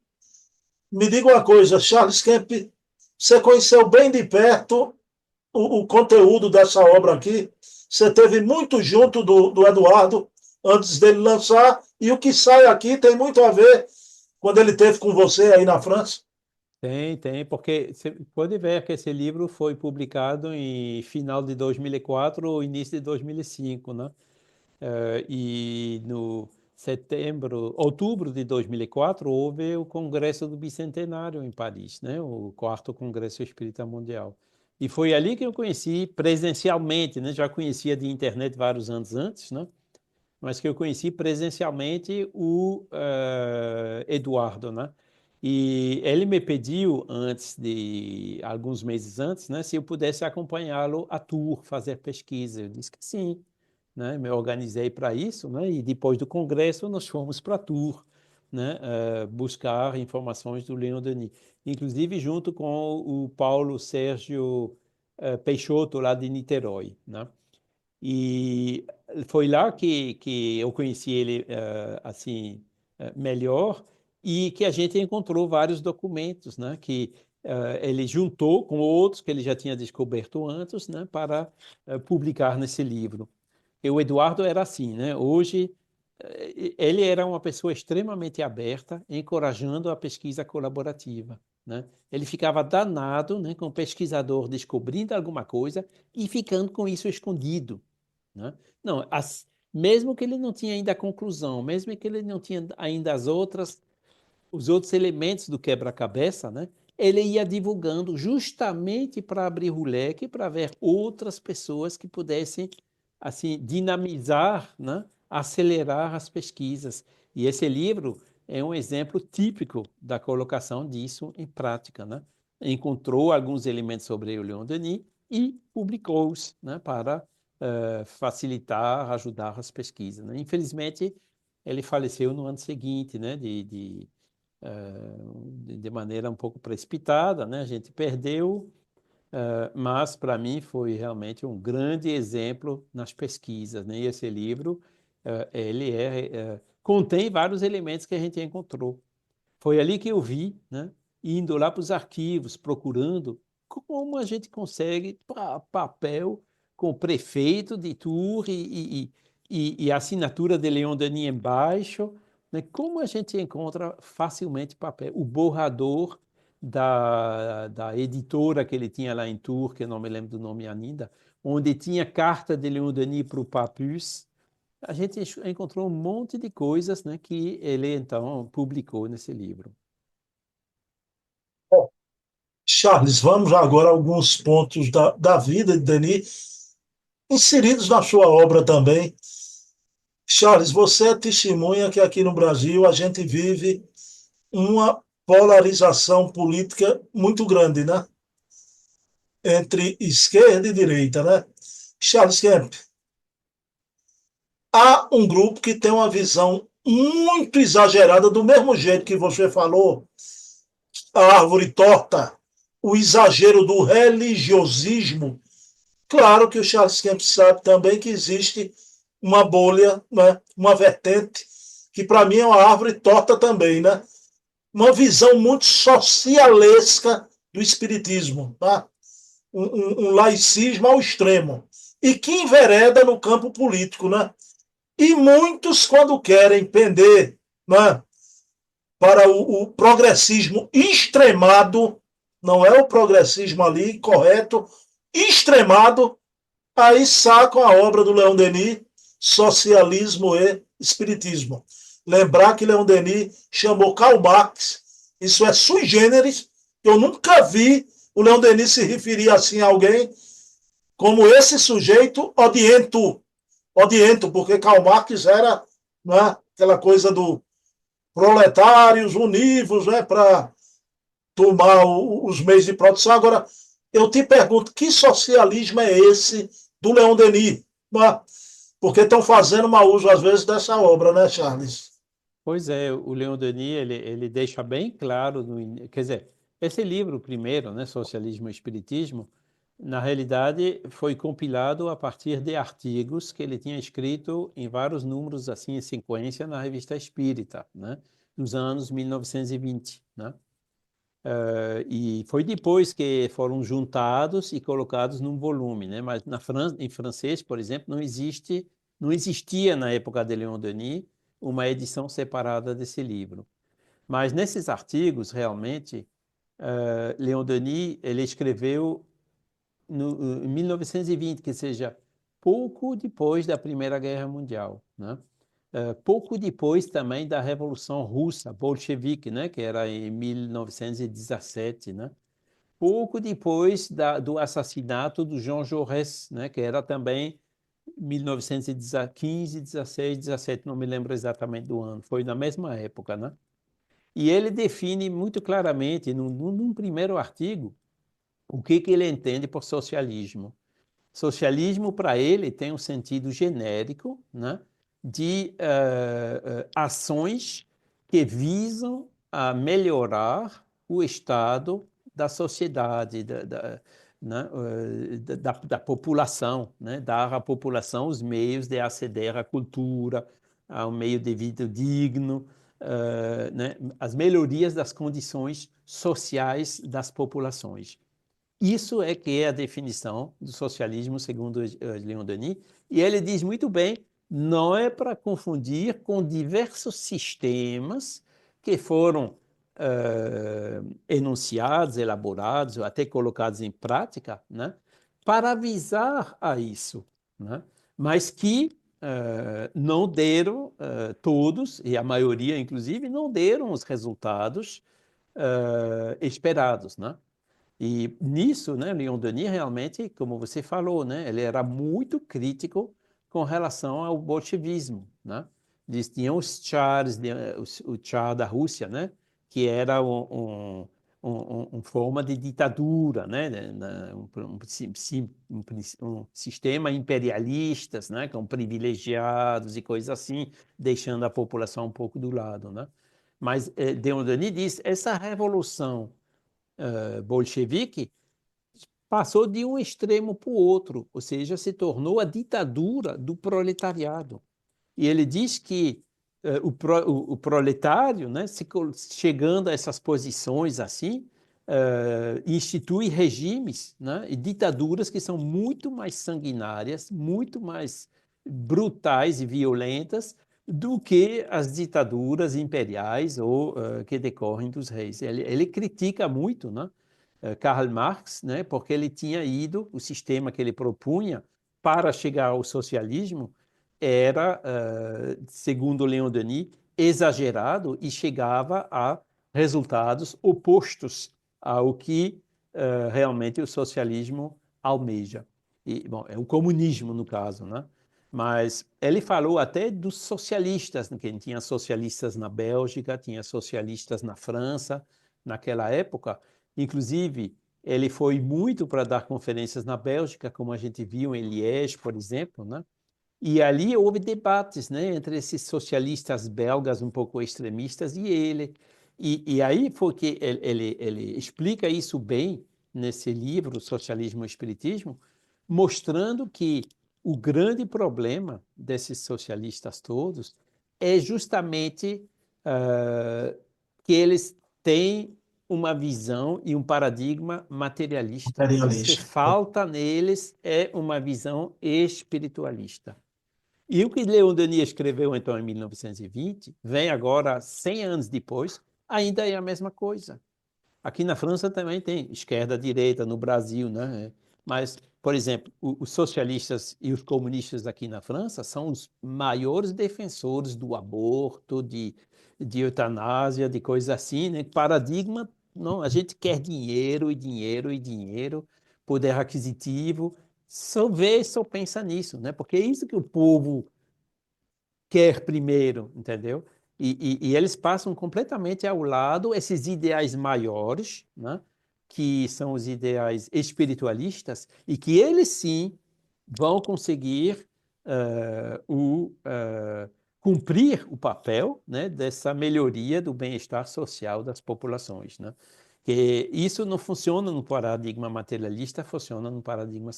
Me diga uma coisa, Charles Kemp, você conheceu bem de perto o conteúdo dessa obra aqui? Você teve muito junto do Eduardo antes dele lançar, e o que sai aqui tem muito a ver quando ele teve com você aí na França. Tem, porque você pode ver que esse livro foi publicado em final de 2004 ou início de 2005, né? E no outubro de 2004, houve o Congresso do Bicentenário em Paris, né? O quarto Congresso Espírita Mundial. E foi ali que eu conheci presencialmente, né? Já conhecia de internet vários anos antes, né? Mas que eu conheci presencialmente o Eduardo, né? E ele me pediu alguns meses antes, né, se eu pudesse acompanhá-lo a tour, fazer pesquisa. Eu disse que sim, né? Me organizei para isso, né? E depois do congresso nós fomos para a tour, né? Buscar informações do Leon Denis, inclusive junto com o Paulo Sérgio Peixoto lá de Niterói, né? E foi lá que eu conheci ele assim melhor e que a gente encontrou vários documentos, né, que ele juntou com outros que ele já tinha descoberto antes, né, para publicar nesse livro. E o Eduardo era assim, né? Hoje, ele era uma pessoa extremamente aberta, encorajando a pesquisa colaborativa, né? Ele ficava danado, né, com o pesquisador descobrindo alguma coisa e ficando com isso escondido, né? Não, mesmo que ele não tinha ainda a conclusão, mesmo que ele não tinha ainda os outros elementos do quebra-cabeça, né? Ele ia divulgando justamente para abrir o leque, para ver outras pessoas que pudessem assim dinamizar, né? Acelerar as pesquisas. E esse livro é um exemplo típico da colocação disso em prática, né? Encontrou alguns elementos sobre o Leon Denis e publicou-os, né? Para facilitar, ajudar as pesquisas, né? Infelizmente, ele faleceu no ano seguinte, né? De maneira um pouco precipitada, né? A gente perdeu, mas para mim foi realmente um grande exemplo nas pesquisas, né? E esse livro, ele contém vários elementos que a gente encontrou. Foi ali que eu vi, né? Indo lá para os arquivos, procurando como a gente consegue papel com o prefeito de Tours e a assinatura de Leon Denis embaixo, né? Como a gente encontra facilmente papel. O borrador da editora que ele tinha lá em Tours, que eu não me lembro do nome ainda, onde tinha carta de Leon Denis para o Papus, a gente encontrou um monte de coisas, né, que ele então publicou nesse livro. Bom, Charles, vamos agora a alguns pontos da vida de Denis, inseridos na sua obra também. Charles, você é testemunha que aqui no Brasil a gente vive uma polarização política muito grande, né? Entre esquerda e direita, né? Charles Kemp, há um grupo que tem uma visão muito exagerada, do mesmo jeito que você falou, a árvore torta, o exagero do religiosismo. Claro que o Charles Kemp sabe também que existe uma bolha, né? Uma vertente, que para mim é uma árvore torta também, né? Uma visão muito socialesca do espiritismo, tá? Um laicismo ao extremo, e que envereda no campo político, né? E muitos, quando querem pender, né, para o progressismo extremado, não é o progressismo ali correto, extremado, aí sacam a obra do Leon Denis, Socialismo e Espiritismo. Lembrar que Leon Denis chamou Karl Marx, isso é sui generis, eu nunca vi o Leon Denis se referir assim a alguém como esse sujeito odiento, odiento, porque Karl Marx era, né, aquela coisa do proletários univos, né, para tomar os meios de produção. Agora, eu te pergunto, que socialismo é esse do Leon Denis? Né? Porque estão fazendo mau uso, às vezes, dessa obra, né, Charles? Pois é, o Leon Denis, ele deixa bem claro, quer dizer, esse livro primeiro, né, Socialismo e Espiritismo, na realidade foi compilado a partir de artigos que ele tinha escrito em vários números, assim, em sequência, na Revista Espírita, né, nos anos 1920, né? E foi depois que foram juntados e colocados num volume, né? Mas em francês, por exemplo, não existia na época de Leon Denis uma edição separada desse livro. Mas nesses artigos, realmente, Leon Denis ele escreveu em 1920, que seja pouco depois da Primeira Guerra Mundial, né? Pouco depois também da Revolução Russa, bolchevique, né? Que era em 1917, né? Pouco depois do assassinato do Jean Jaurès, né? Que era também 1915, 16, 17, não me lembro exatamente do ano, foi na mesma época, né? E ele define muito claramente, num primeiro artigo, o que ele entende por socialismo. Socialismo, para ele, tem um sentido genérico, né, de ações que visam a melhorar o estado da sociedade, né, da população, né, dar à população os meios de aceder à cultura, a um meio de vida digno, né, as melhorias das condições sociais das populações. Isso é que é a definição do socialismo segundo Leon Denis, e ele diz muito bem, não é para confundir com diversos sistemas que foram enunciados, elaborados, ou até colocados em prática, né, para avisar a isso, né, mas que não deram, todos, e a maioria inclusive, não deram os resultados esperados, né? E nisso, né, Leon Denis realmente, como você falou, né, ele era muito crítico com relação ao bolchevismo, né? Eles tinham os tsars, o tsar da Rússia, né, que era uma forma de ditadura, né, um sistema imperialista, né, com privilegiados e coisas assim, deixando a população um pouco do lado, né? Mas Leon Denis diz, essa revolução bolchevique passou de um extremo para o outro, ou seja, se tornou a ditadura do proletariado. E ele diz que o proletário, né, chegando a essas posições assim, institui regimes, né, e ditaduras que são muito mais sanguinárias, muito mais brutais e violentas do que as ditaduras imperiais ou que decorrem dos reis. Ele critica muito, né, Karl Marx, né, porque ele tinha ido, o sistema que ele propunha para chegar ao socialismo era, segundo Leon Denis, exagerado e chegava a resultados opostos ao que realmente o socialismo almeja. E, bom, é o comunismo, no caso, né? Mas ele falou até dos socialistas, que tinha socialistas na Bélgica, tinha socialistas na França, naquela época. Inclusive, ele foi muito para dar conferências na Bélgica, como a gente viu em Liège, por exemplo, né? E ali houve debates, né, entre esses socialistas belgas um pouco extremistas e ele. E aí foi que ele explica isso bem nesse livro, Socialismo e Espiritismo, mostrando que o grande problema desses socialistas todos é justamente que eles têm uma visão e um paradigma materialista. O que Imperialista. falta neles é uma visão espiritualista. E o que Leon Denis escreveu então em 1920, vem agora 100 anos depois, ainda é a mesma coisa. Aqui na França também tem esquerda, direita, no Brasil, né? Mas, por exemplo, os socialistas e os comunistas aqui na França são os maiores defensores do aborto, de eutanásia, de coisas assim, né? Paradigma, não, a gente quer dinheiro e dinheiro e dinheiro, poder aquisitivo, só vê, só pensa nisso, né? Porque é isso que o povo quer primeiro, entendeu? E eles passam completamente ao lado esses ideais maiores, né? Que são os ideais espiritualistas, e que eles sim vão conseguir cumprir o papel, né, dessa melhoria do bem-estar social das populações, né? Que isso não funciona no paradigma materialista, funciona no paradigma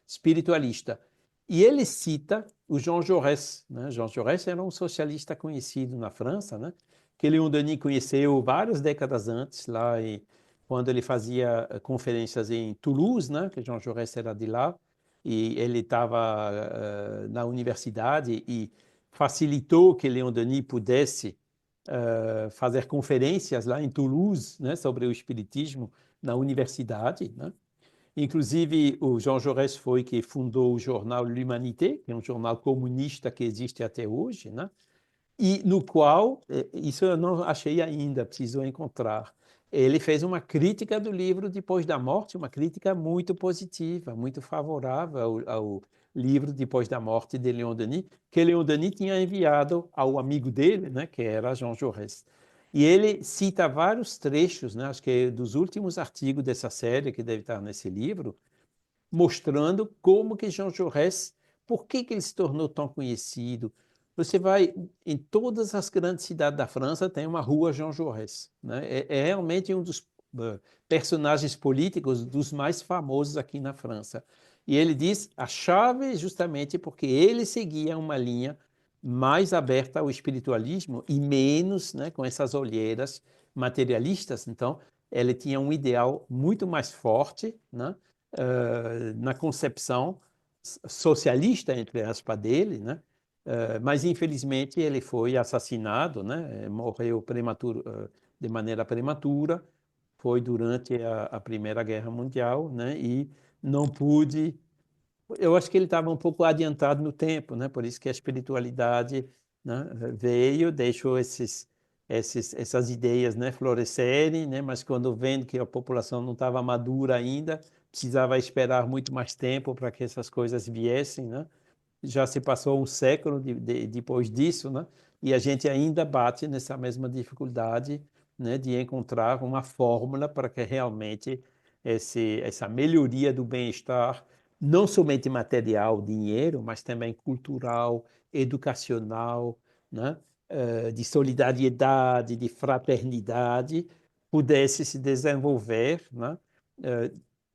espiritualista. E ele cita o Jean Jaurès, né? Jean Jaurès era um socialista conhecido na França, né? Que Leon Denis conheceu várias décadas antes, lá quando ele fazia conferências em Toulouse, né? Que Jean Jaurès era de lá, e ele estava na universidade e facilitou que Leon Denis pudesse fazer conferências lá em Toulouse, né? Sobre o espiritismo na universidade, né? Inclusive, o Jean Jaurès foi que fundou o jornal L'Humanité, que é um jornal comunista que existe até hoje, né? E no qual, isso eu não achei ainda, preciso encontrar, ele fez uma crítica do livro Depois da Morte, uma crítica muito positiva, muito favorável ao livro Depois da Morte de Leon Denis, que Leon Denis tinha enviado ao amigo dele, né, que era Jean Jaurès. E ele cita vários trechos, né, acho que é dos últimos artigos dessa série, que deve estar nesse livro, mostrando como que Jean Jaurès, por que ele se tornou tão conhecido. Você vai em todas as grandes cidades da França, tem uma rua Jean Jaurès, né? É realmente um dos personagens políticos dos mais famosos aqui na França. E ele diz a chave justamente porque ele seguia uma linha mais aberta ao espiritualismo e menos, né, com essas olheiras materialistas. Então, ele tinha um ideal muito mais forte, né, na concepção socialista, entre aspas, dele, né? Mas, infelizmente, ele foi assassinado, né? Morreu de maneira prematura, foi durante a Primeira Guerra Mundial, né? E não pude. Eu acho que ele estava um pouco adiantado no tempo, né? Por isso que a espiritualidade, né, veio, deixou essas ideias, né, florescerem, né? Mas quando vendo que a população não estava madura ainda, precisava esperar muito mais tempo para que essas coisas viessem, né? Já se passou um século depois disso, né? E a gente ainda bate nessa mesma dificuldade, né, de encontrar uma fórmula para que realmente essa melhoria do bem-estar, não somente material, dinheiro, mas também cultural, educacional, né, de solidariedade, de fraternidade, pudesse se desenvolver, né,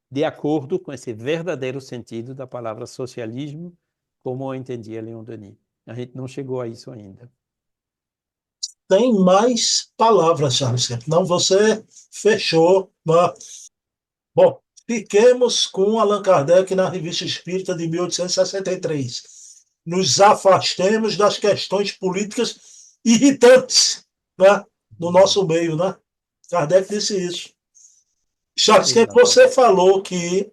de acordo com esse verdadeiro sentido da palavra socialismo, como eu entendia Leon Denis. A gente não chegou a isso ainda. Tem mais palavras, Charles Kemp. Não, você fechou. Né? Bom, fiquemos com Allan Kardec na Revista Espírita de 1863. Nos afastemos das questões políticas irritantes, né, no nosso meio. Né? Kardec disse isso. Charles Kemp, você Exatamente. falou que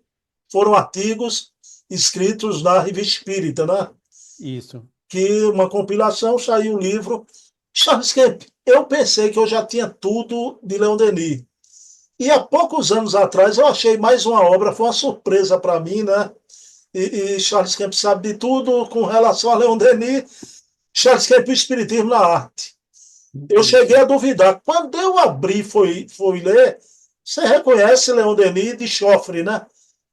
foram artigos escritos na Revista Espírita, né? Isso. Que uma compilação saiu um livro. Charles Kemp, eu pensei que eu já tinha tudo de Leon Denis. E há poucos anos atrás eu achei mais uma obra, foi uma surpresa para mim, né? E Charles Kemp sabe de tudo com relação a Leon Denis. Charles Kemp, o Espiritismo na Arte. Eu cheguei Isso. a duvidar. Quando eu abri e fui ler, você reconhece Leon Denis de Chofre, né?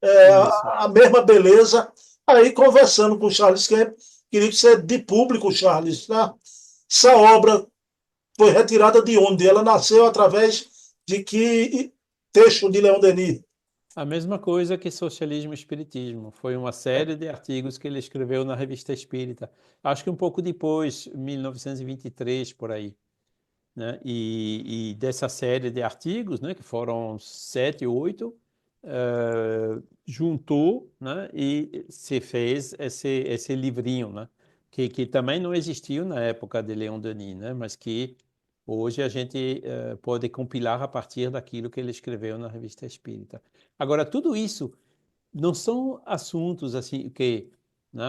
Isso. A mesma beleza. Aí, conversando com o Charles Kemp, queria que você, de público, Charles, né? Essa obra foi retirada de onde? Ela nasceu através de que texto de Leon Denis? A mesma coisa que Socialismo e Espiritismo. Foi uma série de artigos que ele escreveu na Revista Espírita. Acho que um pouco depois, 1923, por aí. Né? E dessa série de artigos, né, que foram 7, 8, juntou, né, e se fez esse livrinho, né, que também não existiu na época de Leon Denis, né, mas que hoje a gente pode compilar a partir daquilo que ele escreveu na Revista Espírita. Agora, tudo isso não são assuntos assim que, né,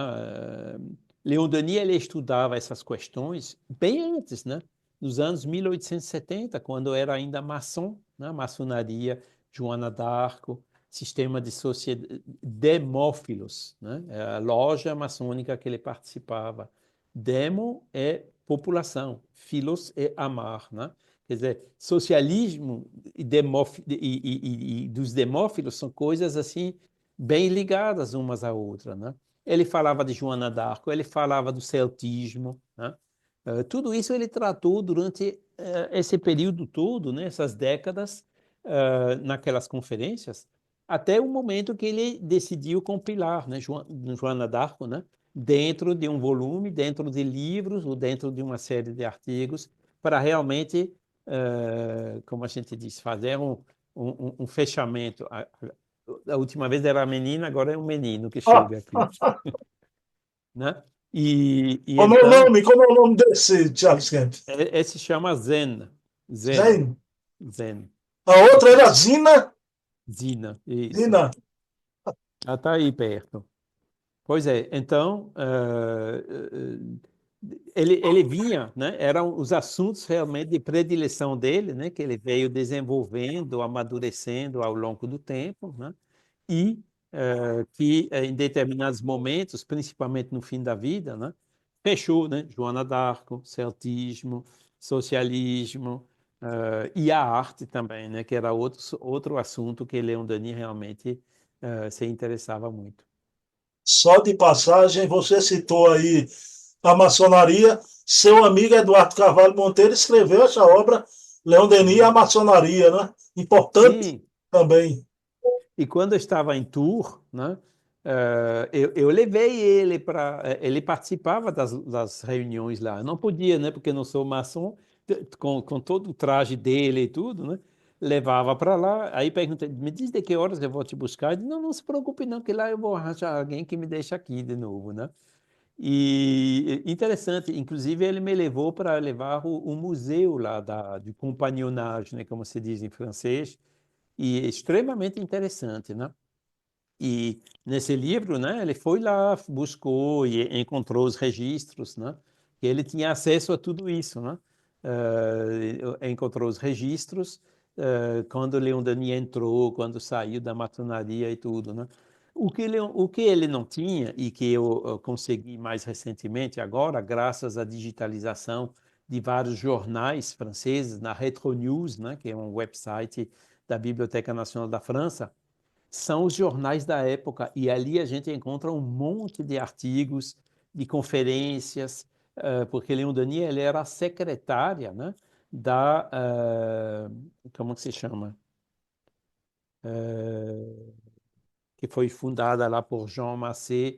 Leon Denis ele estudava essas questões bem antes, né? Nos anos 1870, quando era ainda maçom, né? Maçonaria, Joana d'Arco, sistema de sociedade, Demófilos, né? É a loja maçônica que ele participava. Demo é população, filos é amar, né? Quer dizer, socialismo e dos demófilos são coisas assim bem ligadas umas à outra, né? Ele falava de Joana d'Arco, ele falava do celtismo, né? Tudo isso ele tratou durante esse período todo, né? Essas décadas, naquelas conferências, até o momento que ele decidiu compilar, né? Joana d'Arco, né? Dentro de um volume, dentro de livros ou dentro de uma série de artigos, para realmente, como a gente diz, fazer um fechamento. A última vez era a menina, agora é um menino que Ah, chega aqui, né? E como é o então, nome? Como é o nome desse, Charles Kemp? esse chama Zen, Zen, Zen. Zen, A outra era Zina. Zina, isso. Zina. Ela está aí perto. Pois é, então, ele vinha, né? Eram os assuntos realmente de predileção dele, né? Que ele veio desenvolvendo, amadurecendo ao longo do tempo, né? E que em determinados momentos, principalmente no fim da vida, né, fechou, né, Joana d'Arco, celtismo, socialismo, e a arte também, né, que era outro assunto que Leon Denis realmente se interessava muito. Só de passagem, você citou aí a maçonaria. Seu amigo Eduardo Carvalho Monteiro escreveu essa obra, Leon Denis e a Sim, maçonaria, né? Importante sim. também. E quando eu estava em Tours, né, Eu levei ele para. Ele participava das reuniões lá. Eu não podia, né? Porque não sou maçom, com todo o traje dele e tudo, né? Levava para lá. Aí perguntei, me diz de que horas eu vou te buscar? Ele disse, não, não se preocupe, não, que lá eu vou arranjar alguém que me deixe aqui de novo, né? E interessante, inclusive ele me levou para levar o museu lá de compagnonnage, né? Como se diz em francês, e é extremamente interessante, né? E nesse livro, né, ele foi lá, buscou e encontrou os registros, né? E ele tinha acesso a tudo isso, né? Encontrou os registros quando Leon Denis entrou, quando saiu da maçonaria e tudo, né? O que ele não tinha e que eu consegui mais recentemente agora, graças à digitalização de vários jornais franceses, na Retro News, né, que é um website da Biblioteca Nacional da França, são os jornais da época, e ali a gente encontra um monte de artigos, de conferências, porque Leon Denis ele era a secretária, né, como que se chama? Que foi fundada lá por Jean Massé,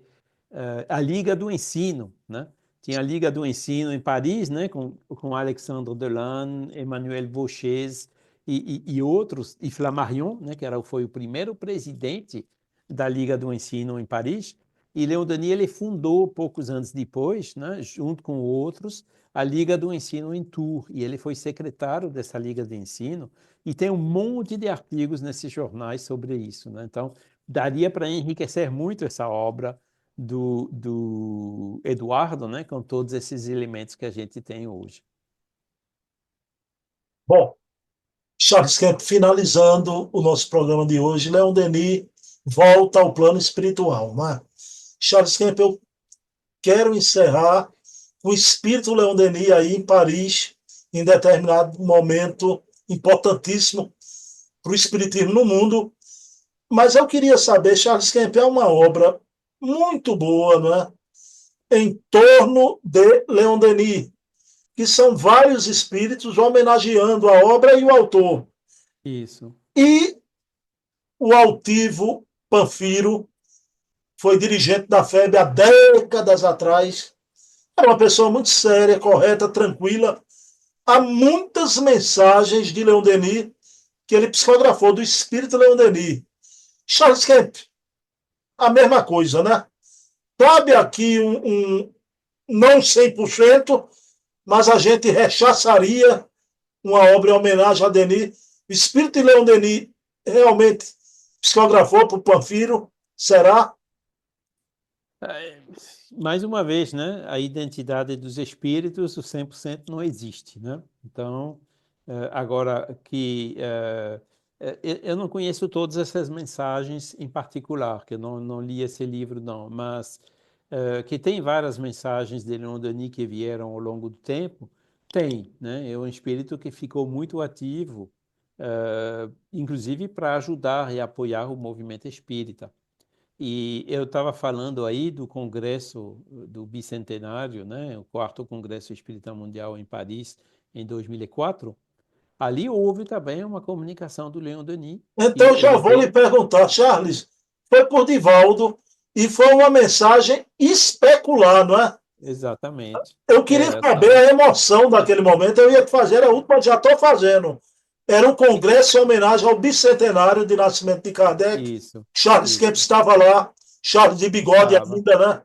a Liga do Ensino, né? Tinha a Liga do Ensino em Paris, né? Com Alexandre Delanne, Emmanuel Vauchez e outros, e Flammarion, né? Foi o primeiro presidente da Liga do Ensino em Paris. E Leon Denis ele fundou, poucos anos depois, né? Junto com outros, a Liga do Ensino em Tours. E ele foi secretário dessa Liga de Ensino. E tem um monte de artigos nesses jornais sobre isso, né? Então, daria para enriquecer muito essa obra do Eduardo, né, com todos esses elementos que a gente tem hoje. Bom, Charles Kemp, finalizando o nosso programa de hoje, Leon Denis volta ao plano espiritual. Né? Charles Kemp, eu quero encerrar com o espírito Leon Denis aí em Paris, em determinado momento importantíssimo para o espiritismo no mundo. Mas eu queria saber, Charles Kemp é uma obra muito boa, né? Em torno de Leon Denis, que são vários espíritos homenageando a obra e o autor. Isso. E o altivo Panfiro foi dirigente da FEB há décadas atrás. Era uma pessoa muito séria, correta, tranquila. Há muitas mensagens de Leon Denis que ele psicografou do espírito Leon Denis. Charles Kemp, a mesma coisa, né? Cabe aqui não 100%, mas a gente rechaçaria uma obra em homenagem a Denis. O espírito de Leon Denis realmente psicografou para o Panfiro, será? Mais uma vez, né, a identidade dos espíritos, o 100% não existe, né? Então, agora que eu não conheço todas essas mensagens em particular, que eu não li esse livro, não, mas que tem várias mensagens de Leon Denis que vieram ao longo do tempo, tem, né? É um espírito que ficou muito ativo, inclusive para ajudar e apoiar o movimento espírita. E eu estava falando aí do Congresso do Bicentenário, né, o quarto Congresso Espírita Mundial em Paris, em 2004. Ali houve também uma comunicação do Leon Denis, Então que já ele vou lhe veio. perguntar, Charles, foi por Divaldo e foi uma mensagem especular, não é? Exatamente. Eu queria Era, saber tá. a emoção daquele momento. Eu ia fazer a última, já estou fazendo. Era um congresso em homenagem ao bicentenário de nascimento de Kardec. Isso, Charles Kemp isso. estava lá, Charles de bigode Estava. ainda, né?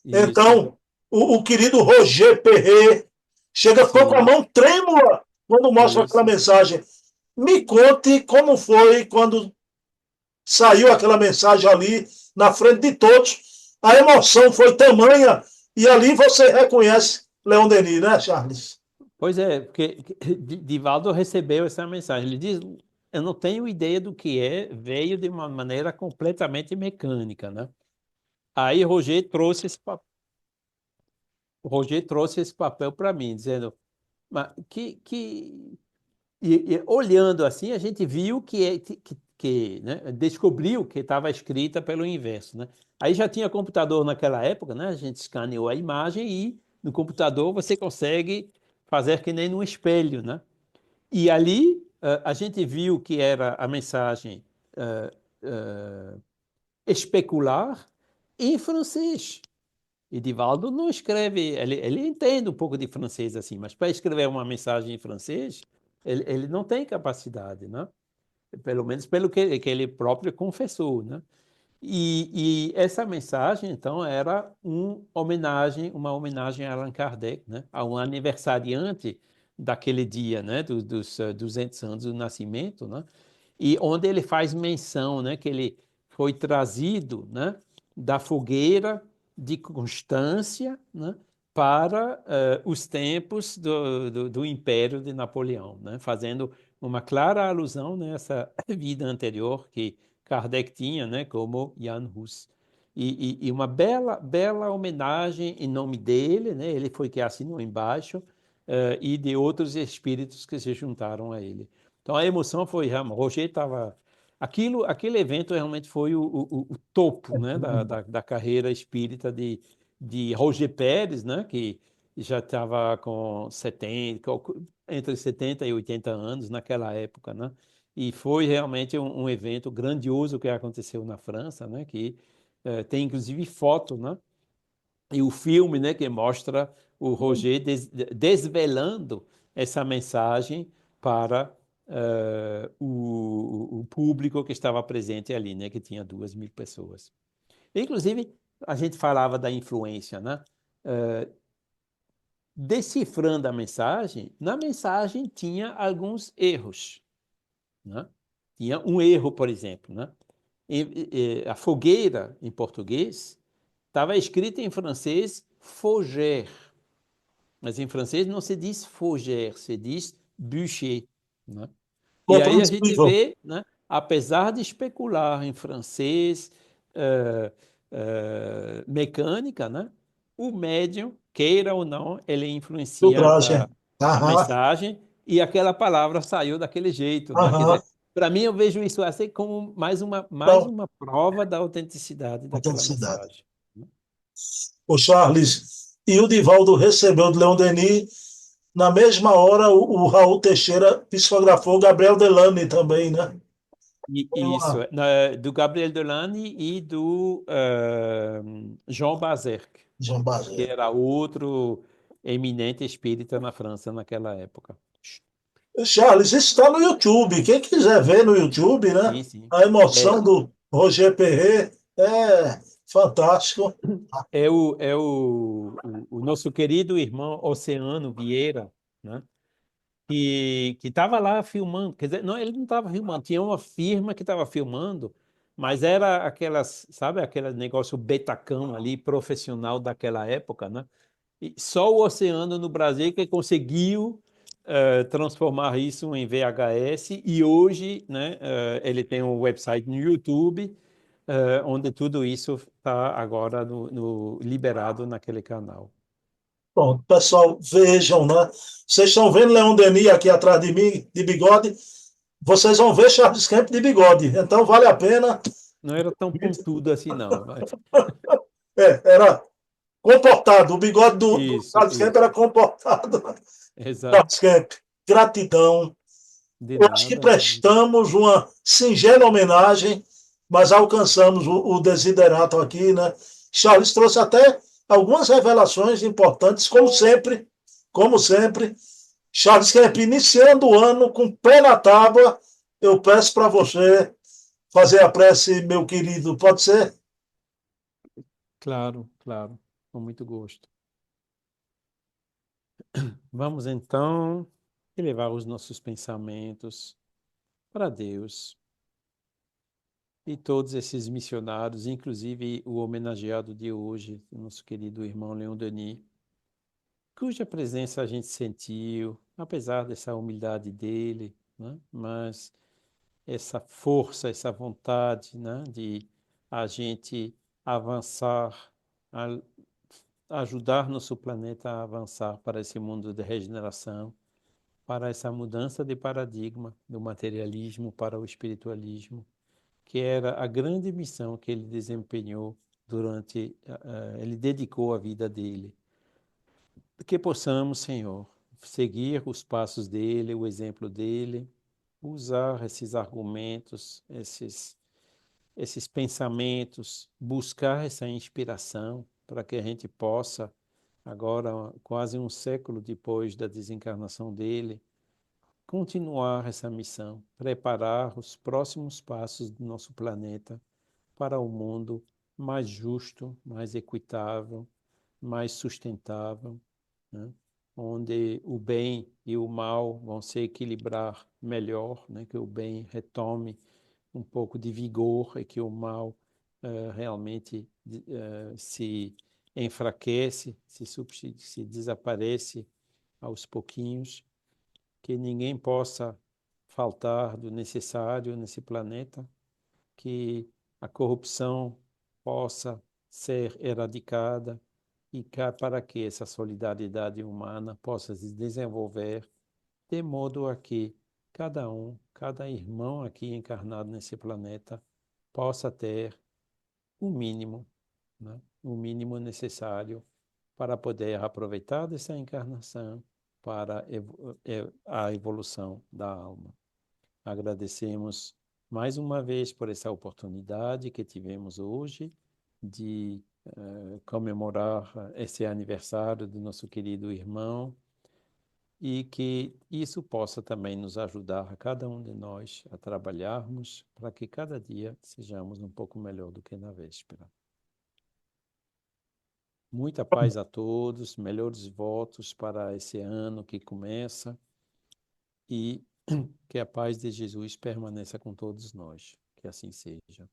Isso, Então, o querido Roger Perret ficou com a sim, mão trêmula quando mostra aquela isso. mensagem. Me conte como foi quando saiu aquela mensagem ali na frente de todos. A emoção foi tamanha e ali você reconhece Leon Denis, né, Charles? Pois é, porque Divaldo recebeu essa mensagem. Ele diz: eu não tenho ideia do que é, veio de uma maneira completamente mecânica, né? Aí o Roger trouxe esse papel para mim, dizendo, mas olhando assim, a gente viu né, descobriu que estava escrita pelo inverso, né? Aí já tinha computador naquela época, né? A gente escaneou a imagem e no computador você consegue fazer que nem num espelho, né? E ali a gente viu que era a mensagem uh, uh, especular, em francês. E Divaldo não escreve, ele entende um pouco de francês assim, mas para escrever uma mensagem em francês, ele não tem capacidade, né? Pelo menos pelo que ele próprio confessou, né? E essa mensagem, então, era uma homenagem a Allan Kardec, né? A um aniversariante daquele dia, né? Dos 200 anos do nascimento, né? E onde ele faz menção, né? Que ele foi trazido, né? Da fogueira de Constância, né? Para os tempos do Império de Napoleão, né? Fazendo uma clara alusão nessa vida anterior que Kardec tinha, né, como Jan Hus. E uma bela homenagem em nome dele, né, ele foi que assinou embaixo, e de outros espíritos que se juntaram a ele. Então a emoção foi, Roger estava... Aquele evento realmente foi o topo, né, da carreira espírita de Roger Pérez, né, que já estava com 70, entre 70 e 80 anos naquela época, né? E foi realmente um evento grandioso que aconteceu na França, né? Que tem inclusive foto, né? E o filme, né? Que mostra o Roger desvelando essa mensagem para o público que estava presente ali, né? Que tinha 2.000 pessoas. Inclusive, a gente falava da influência, né? Decifrando a mensagem, na mensagem tinha alguns erros, né? Tinha um erro, por exemplo, né? A fogueira, em português, estava escrita em francês fougère, mas em francês não se diz fougère, se diz bûcher, né? E aí a gente Compreensível. vê, né, apesar de especular em francês, mecânica, né, o médium, queira ou não, ele influencia Filtragem. a Aham, mensagem e aquela palavra saiu daquele jeito, né? Quer aham. dizer, para mim eu vejo isso assim como mais Então, uma prova da autenticidade daquela autenticidade. mensagem, né? O Charles e o Divaldo recebeu de Leon Denis. Na mesma hora, o Raul Teixeira psicografou Gabriel Delany também, né? E Foi isso, uma do Gabriel Delany e do Jean Bazerque, Jean que Bazet. era outro eminente espírita na França naquela época. Charles, isso está no YouTube. Quem quiser ver no YouTube, né? Sim, sim. A É, emoção do Roger Perret é fantástico. é o nosso querido irmão Oceano Vieira, né? Que estava lá filmando. Quer dizer, não, ele não estava filmando, tinha uma firma que estava filmando, mas era aquelas, sabe, aquele negócio betacão ali, profissional daquela época, né? E só o Oceano no Brasil que conseguiu transformar isso em VHS e hoje, né, ele tem um website no YouTube, onde tudo isso está agora liberado naquele canal. Bom, pessoal, vejam, né? Vocês estão vendo Leon Denis aqui atrás de mim, de bigode. Vocês vão ver Charles Kemp de bigode. Então, vale a pena. Não era tão pontudo assim, não. Mas... Era comportado. O bigode do Isso, Charles Kemp isso. era comportado. Exato. Charles Kemp, gratidão. De Eu acho que nada. prestamos uma singela homenagem, mas alcançamos o desiderato aqui, né? Charles trouxe até algumas revelações importantes, como sempre, como sempre. Charles Kemp, iniciando o ano com o pé na tábua, eu peço para você fazer a prece, meu querido, pode ser? Claro, claro. Com muito gosto. Vamos então elevar os nossos pensamentos para Deus e todos esses missionários, inclusive o homenageado de hoje, nosso querido irmão Leon Denis, cuja presença a gente sentiu, apesar dessa humildade dele, né? Mas essa força, essa vontade, né? De a gente avançar, a ajudar nosso planeta a avançar para esse mundo de regeneração, para essa mudança de paradigma do materialismo para o espiritualismo, que era a grande missão que ele desempenhou durante, ele dedicou a vida dele. Que possamos, Senhor, seguir os passos dele, o exemplo dele, usar esses argumentos, esses pensamentos, buscar essa inspiração para que a gente possa, agora, quase um século depois da desencarnação dele, continuar essa missão, preparar os próximos passos do nosso planeta para um mundo mais justo, mais equitável, mais sustentável, né? Onde o bem e o mal vão se equilibrar melhor, né? Que o bem retome um pouco de vigor e que o mal realmente se enfraquece, se desaparece aos pouquinhos, que ninguém possa faltar do necessário nesse planeta, que a corrupção possa ser eradicada e para que essa solidariedade humana possa se desenvolver de modo a que cada irmão aqui encarnado nesse planeta possa ter o mínimo, né? O mínimo necessário para poder aproveitar dessa encarnação para a evolução da alma. Agradecemos mais uma vez por essa oportunidade que tivemos hoje de comemorar esse aniversário do nosso querido irmão e que isso possa também nos ajudar, a cada um de nós, a trabalharmos para que cada dia sejamos um pouco melhor do que na véspera. Muita paz a todos, melhores votos para esse ano que começa e que a paz de Jesus permaneça com todos nós. Que assim seja.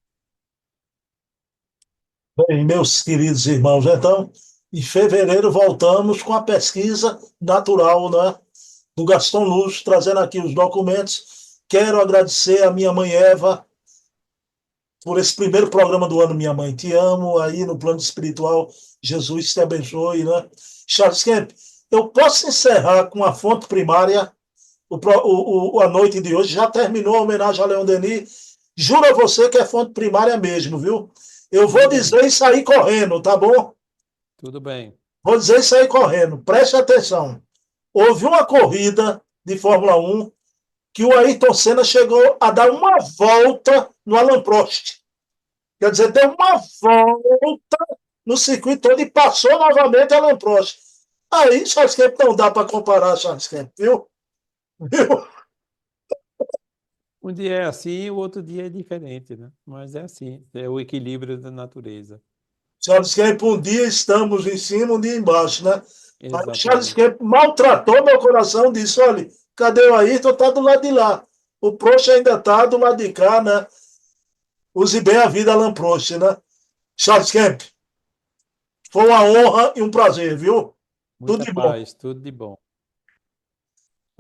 Bem, meus queridos irmãos, então, em fevereiro voltamos com a pesquisa natural, né, do Gaston Luz, trazendo aqui os documentos. Quero agradecer a minha mãe Eva por esse primeiro programa do ano, minha mãe. Te amo aí no plano espiritual. Jesus te abençoe, né? Charles Kemp, eu posso encerrar com a fonte primária a noite de hoje. Já terminou a homenagem a Leon Denis. Juro a você que é fonte primária mesmo, viu? Eu vou dizer e sair correndo, tá bom? Tudo bem. Vou dizer e sair correndo. Preste atenção. Houve uma corrida de Fórmula 1 que o Ayrton Senna chegou a dar uma volta no Alain Prost. Quer dizer, deu uma volta no circuito todo e passou novamente Alain Prost. Aí, Charles Kemp, não dá para comparar, Charles Kemp, viu? Viu? Um dia é assim, o outro dia é diferente, né? Mas é assim, é o equilíbrio da natureza. Charles Kemp, um dia estamos em cima, um dia embaixo, né? Mas o Charles Exatamente. Kemp maltratou meu coração, disse, olha, cadê o Ayrton? Tá do lado de lá. O Prost ainda tá do lado de cá, né? Use bem a vida, Alain Prost, né? Charles Kemp, foi uma honra e um prazer, viu? Tudo Muita de bom. paz, tudo de bom.